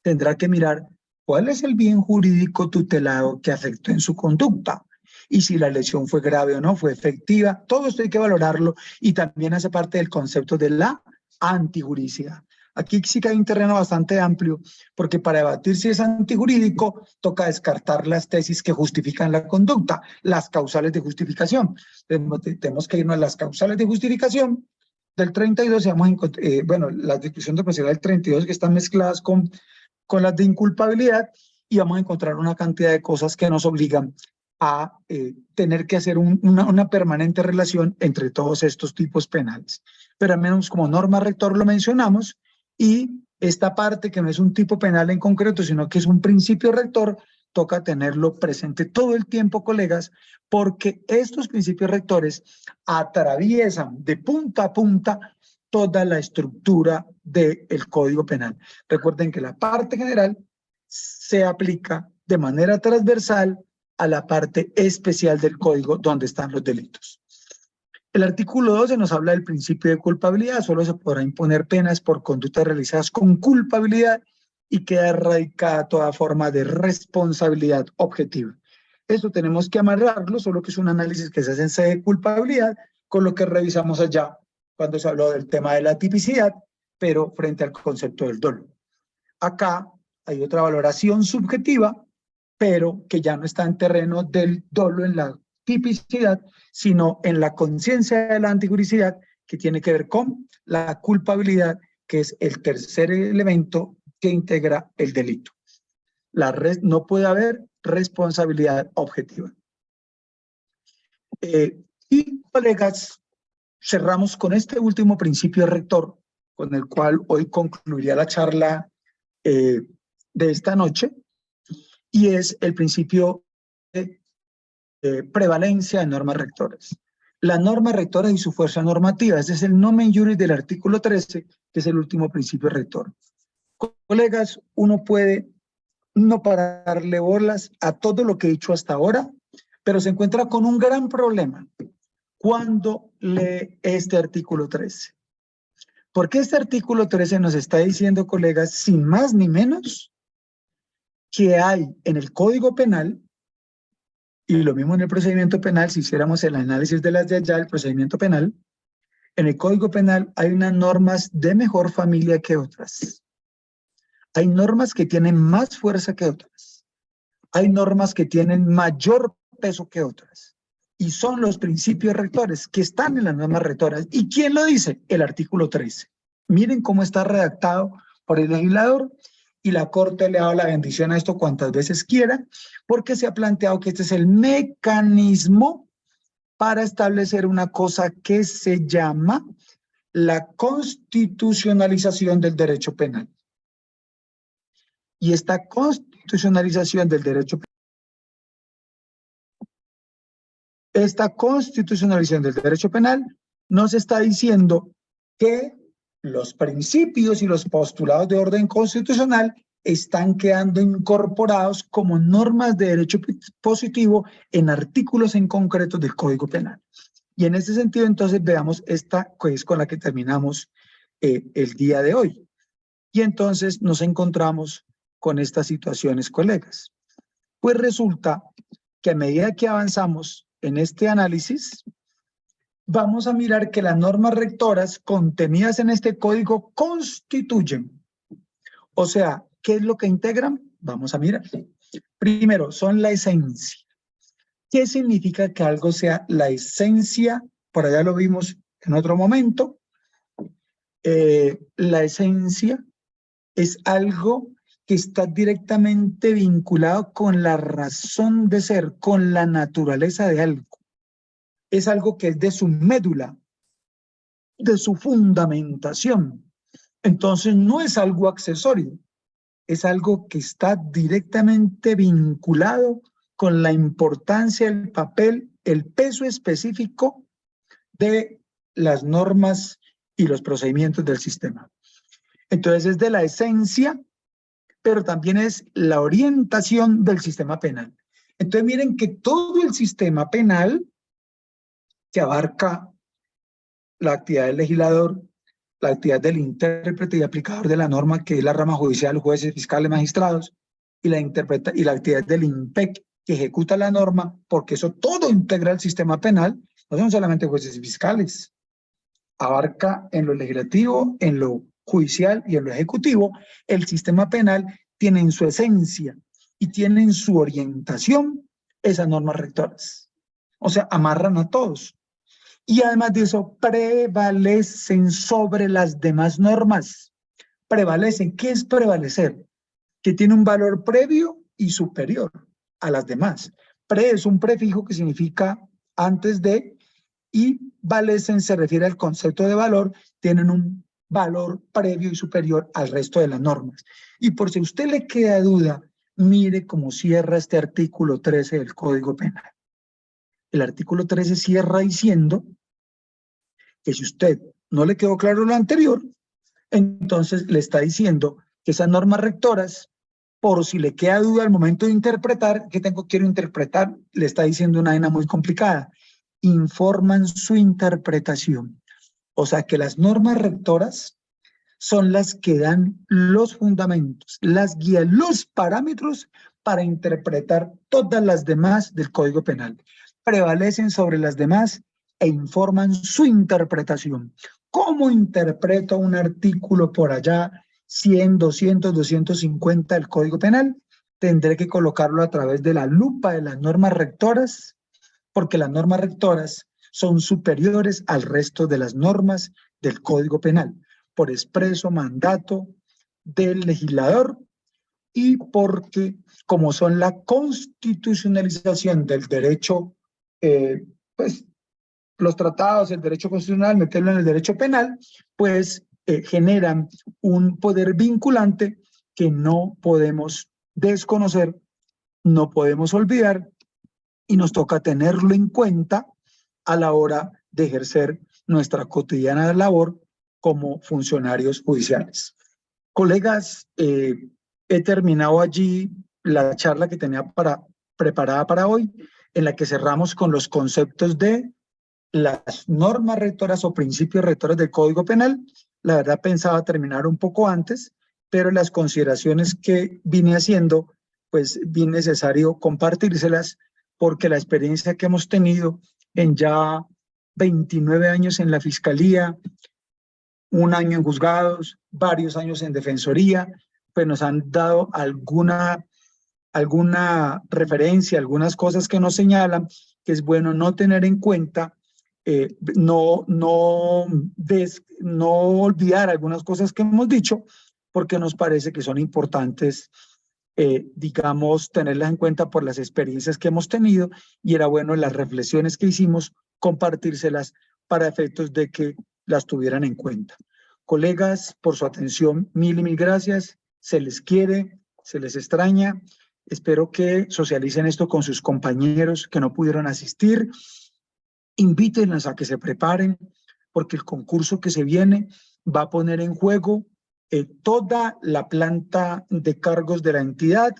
tendrá que mirar cuál es el bien jurídico tutelado que afectó en su conducta, y si la lesión fue grave o no, fue efectiva. Todo esto hay que valorarlo, y también hace parte del concepto de la antijuricidad. Aquí sí que hay un terreno bastante amplio, porque para debatir si es antijurídico, toca descartar las tesis que justifican la conducta, las causales de justificación. Tenemos que irnos a las causales de justificación del 32, y vamos a bueno, la discusión de procedimiento del 32 que están mezcladas con las de inculpabilidad, y vamos a encontrar una cantidad de cosas que nos obligan a tener que hacer una permanente relación entre todos estos tipos penales. Pero al menos como norma rector lo mencionamos, y esta parte que no es un tipo penal en concreto, sino que es un principio rector, toca tenerlo presente todo el tiempo, colegas, porque estos principios rectores atraviesan de punta a punta toda la estructura del Código Penal. Recuerden que la parte general se aplica de manera transversal a la parte especial del Código donde están los delitos. El artículo 12 nos habla del principio de culpabilidad. Solo se podrá imponer penas por conductas realizadas con culpabilidad, y queda erradicada toda forma de responsabilidad objetiva. Esto tenemos que amarrarlo, solo que es un análisis que se hace en sede de culpabilidad, con lo que revisamos allá cuando se habló del tema de la tipicidad, pero frente al concepto del dolo. Acá hay otra valoración subjetiva, pero que ya no está en terreno del dolo en la tipicidad, sino en la conciencia de la antijuricidad, que tiene que ver con la culpabilidad, que es el tercer elemento que integra el delito. No puede haber responsabilidad objetiva. Y, colegas, cerramos con este último principio rector, con el cual hoy concluiría la charla de esta noche, y es el principio de prevalencia de normas rectoras. La norma rectora y su fuerza normativa, ese es el nomen juris del artículo 13, que es el último principio rector. Colegas, uno puede no pararle bolas a todo lo que he dicho hasta ahora, pero se encuentra con un gran problema cuando lee este artículo 13. Porque este artículo 13 nos está diciendo, colegas, sin más ni menos, que hay en el Código Penal, y lo mismo en el procedimiento penal, si hiciéramos el análisis de las de allá, el procedimiento penal, en el Código Penal hay unas normas de mejor familia que otras. Hay normas que tienen más fuerza que otras. Hay normas que tienen mayor peso que otras. Y son los principios rectores que están en las normas rectoras. ¿Y quién lo dice? El artículo 13. Miren cómo está redactado por el legislador, y la Corte le ha dado la bendición a esto cuantas veces quiera, porque se ha planteado que este es el mecanismo para establecer una cosa que se llama la constitucionalización del derecho penal. Y esta constitucionalización del derecho penal nos está diciendo que los principios y los postulados de orden constitucional están quedando incorporados como normas de derecho positivo en artículos en concreto del Código Penal. Y en este sentido, entonces, veamos esta que es con la que terminamos el día de hoy. Y entonces nos encontramos con estas situaciones, colegas. Pues resulta que a medida que avanzamos en este análisis, vamos a mirar que las normas rectoras contenidas en este código constituyen. O sea, ¿qué es lo que integran? Vamos a mirar. Primero, son la esencia. ¿Qué significa que algo sea la esencia? Por allá lo vimos en otro momento. La esencia es algo que está directamente vinculado con la razón de ser, con la naturaleza de algo. Es algo que es de su médula, de su fundamentación. Entonces no es algo accesorio, es algo que está directamente vinculado con la importancia, el papel, el peso específico de las normas y los procedimientos del sistema. Entonces es de la esencia, pero también es la orientación del sistema penal. Entonces miren que todo el sistema penal que abarca la actividad del legislador, la actividad del intérprete y aplicador de la norma, que es la rama judicial, jueces, fiscales, magistrados, y la actividad del INPEC, que ejecuta la norma, porque eso todo integra el sistema penal, no son solamente jueces y fiscales, abarca en lo legislativo, en lo judicial y en lo ejecutivo. El sistema penal tiene en su esencia y tiene en su orientación esas normas rectoras. O sea, amarran a todos. Y además de eso, prevalecen sobre las demás normas. Prevalecen. ¿Qué es prevalecer? Que tiene un valor previo y superior a las demás. Pre es un prefijo que significa antes de, y valecen se refiere al concepto de valor, tienen un valor previo y superior al resto de las normas. Y por si a usted le queda duda, mire cómo cierra este artículo 13 del Código Penal. El artículo 13 cierra diciendo que si usted no le quedó claro lo anterior, entonces le está diciendo que esas normas rectoras, por si le queda duda al momento de interpretar, ¿qué quiero interpretar? Le está diciendo una vaina muy complicada. Informan su interpretación. O sea que las normas rectoras son las que dan los fundamentos, las guías, los parámetros para interpretar todas las demás del Código Penal. Prevalecen sobre las demás e informan su interpretación. ¿Cómo interpreto un artículo por allá 100, 200, 250 del Código Penal? Tendré que colocarlo a través de la lupa de las normas rectoras, porque las normas rectoras son superiores al resto de las normas del Código Penal, por expreso mandato del legislador y porque, como son la constitucionalización del derecho, pues los tratados, el derecho constitucional, meterlo en el derecho penal, pues generan un poder vinculante que no podemos desconocer, no podemos olvidar y nos toca tenerlo en cuenta a la hora de ejercer nuestra cotidiana labor como funcionarios judiciales. Colegas, he terminado allí la charla que tenía preparada para hoy, en la que cerramos con los conceptos de las normas rectoras o principios rectores del Código Penal. La verdad pensaba terminar un poco antes, pero las consideraciones que vine haciendo, pues vi necesario compartírselas porque la experiencia que hemos tenido en ya 29 años en la Fiscalía, un año en juzgados, varios años en defensoría, pues nos han dado alguna referencia, algunas cosas que nos señalan que es bueno no tener en cuenta, no olvidar algunas cosas que hemos dicho, porque nos parece que son importantes, digamos, tenerlas en cuenta por las experiencias que hemos tenido, y era bueno las reflexiones que hicimos, compartírselas para efectos de que las tuvieran en cuenta. Colegas, por su atención, mil y mil gracias. Se les quiere, se les extraña. Espero que socialicen esto con sus compañeros que no pudieron asistir. Invítenlos a que se preparen, porque el concurso que se viene va a poner en juego toda la planta de cargos de la entidad,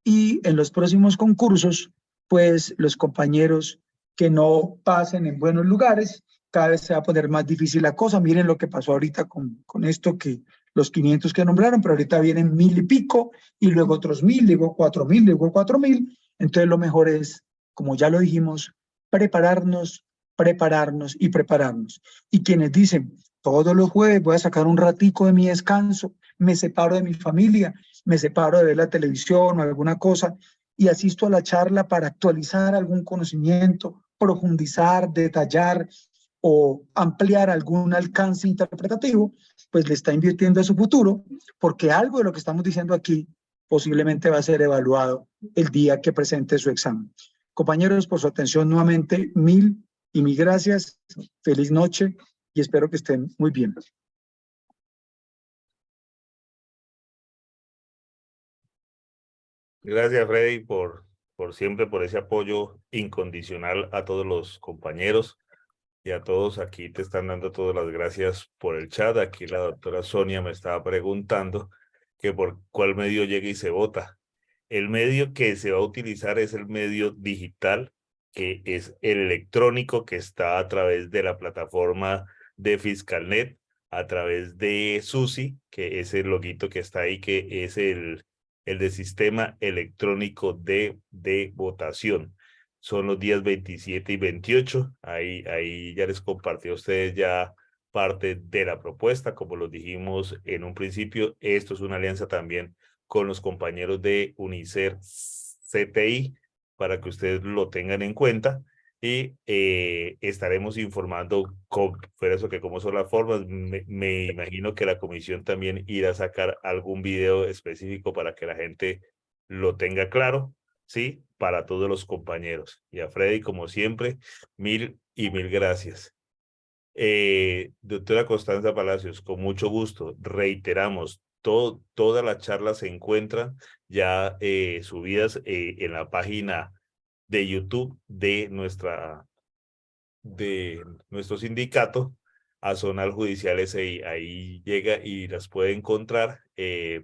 y en los próximos concursos, pues los compañeros que no pasen en buenos lugares, cada vez se va a poner más difícil la cosa. Miren lo que pasó ahorita con esto, que los 500 que nombraron, pero ahorita vienen 1000 y pico, y luego otros 1000, luego 4000, luego 4000. Entonces lo mejor es, como ya lo dijimos, prepararnos, prepararnos y prepararnos. Y quienes dicen, todos los jueves voy a sacar un ratico de mi descanso, me separo de mi familia, me separo de ver la televisión o alguna cosa y asisto a la charla para actualizar algún conocimiento, profundizar, detallar o ampliar algún alcance interpretativo, pues le está invirtiendo a su futuro, porque algo de lo que estamos diciendo aquí posiblemente va a ser evaluado el día que presente su examen. Compañeros, por su atención nuevamente, mil gracias, feliz noche y espero que estén muy bien. Gracias, Freddy, por siempre, por ese apoyo incondicional a todos los compañeros y a todos. Aquí te están dando todas las gracias por el chat. Aquí la doctora Sonia me estaba preguntando que por cuál medio llega y se vota. El medio que se va a utilizar es el medio digital, que es el electrónico, que está a través de la plataforma de Fiscalnet, a través de SUSI, que es el loguito que está ahí, que es el de Sistema Electrónico de Votación. Son los días 27 y 28. Ahí ya les compartí a ustedes ya parte de la propuesta. Como lo dijimos en un principio, esto es una alianza también con los compañeros de UNICER CTI para que ustedes lo tengan en cuenta y estaremos informando por eso que cómo son las formas. Me imagino que la comisión también irá a sacar algún video específico para que la gente lo tenga claro, ¿sí? Para todos los compañeros. Y a Freddy, como siempre, mil gracias. Doctora Constanza Palacios, con mucho gusto, reiteramos, todas las charlas se encuentran ya subidas en la página de YouTube de nuestro sindicato, Azonal Judicial SI. Ahí llega y las puede encontrar.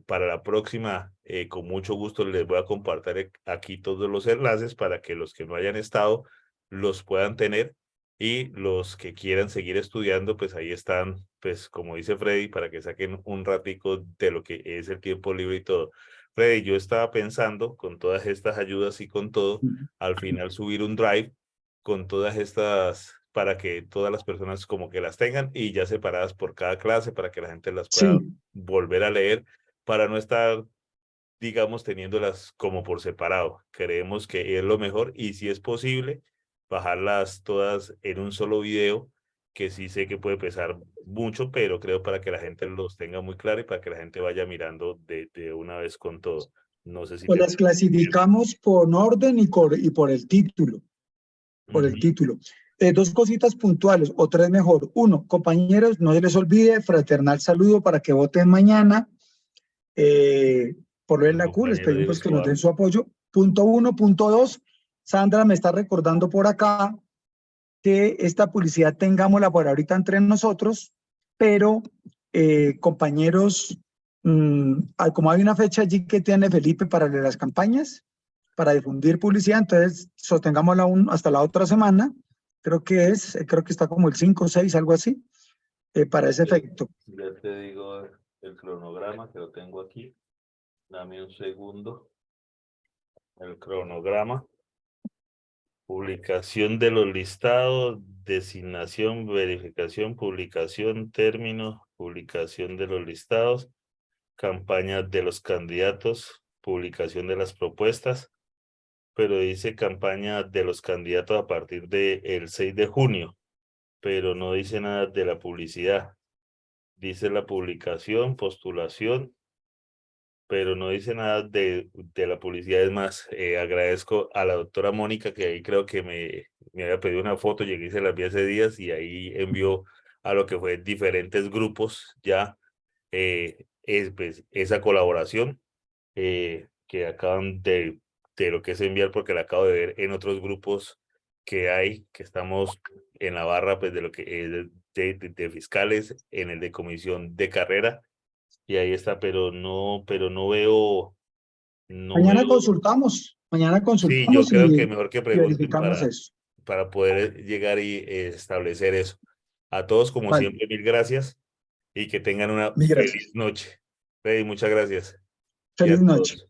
Para la próxima, con mucho gusto les voy a compartir aquí todos los enlaces para que los que no hayan estado los puedan tener y los que quieran seguir estudiando, pues ahí están, pues como dice Freddy, para que saquen un ratico de lo que es el tiempo libre y todo. Freddy, yo estaba pensando con todas estas ayudas y con todo, al final subir un drive con todas estas, para que todas las personas como que las tengan y ya separadas por cada clase, para que la gente las pueda Sí, volver a leer, para no estar, digamos, teniéndolas como por separado. Creemos que es lo mejor y si es posible, bajarlas todas en un solo video, que sí sé que puede pesar mucho, pero creo para que la gente los tenga muy claro y para que la gente vaya mirando de una vez con todo. No sé si pues te... las clasificamos por orden y por el título. Por el Ujú. título. Dos cositas puntuales, o tres mejor. Uno, compañeros, no se les olvide, fraternal saludo para que voten mañana. Por lo de El la Q, les compañero pedimos Diego pues, que nos Escobar. den su apoyo. Punto uno. Punto dos, Sandra me está recordando por acá que esta publicidad tengámosla por ahorita entre nosotros, pero compañeros, como hay una fecha allí que tiene Felipe para las campañas, para difundir publicidad, entonces sostengámosla hasta la otra semana, creo que está como el 5 o 6, algo así, para ese efecto. Ya te digo el cronograma que lo tengo aquí. Dame un segundo. El cronograma. Publicación de los listados, designación, verificación, publicación, término, publicación de los listados, campaña de los candidatos, publicación de las propuestas, pero dice campaña de los candidatos a partir del 6 de junio, pero no dice nada de la publicidad. Dice la publicación, postulación, pero no dice nada de la publicidad. Es más, agradezco a la doctora Mónica, que ahí creo que me había pedido una foto, llegué y se la envié hace días y ahí envió a lo que fue diferentes grupos ya pues, esa colaboración que acaban de lo que es enviar, porque la acabo de ver en otros grupos que hay, que estamos en la barra pues de lo que es de fiscales, en el de comisión de carrera y ahí está, pero no veo, Mañana sí, yo consultamos creo que mejor que y pregunten verificamos eso. para poder llegar y establecer eso. A todos, como Vale, siempre, mil gracias y que tengan una mil feliz gracias. noche. Freddy, muchas gracias. Y a Feliz noche. todos.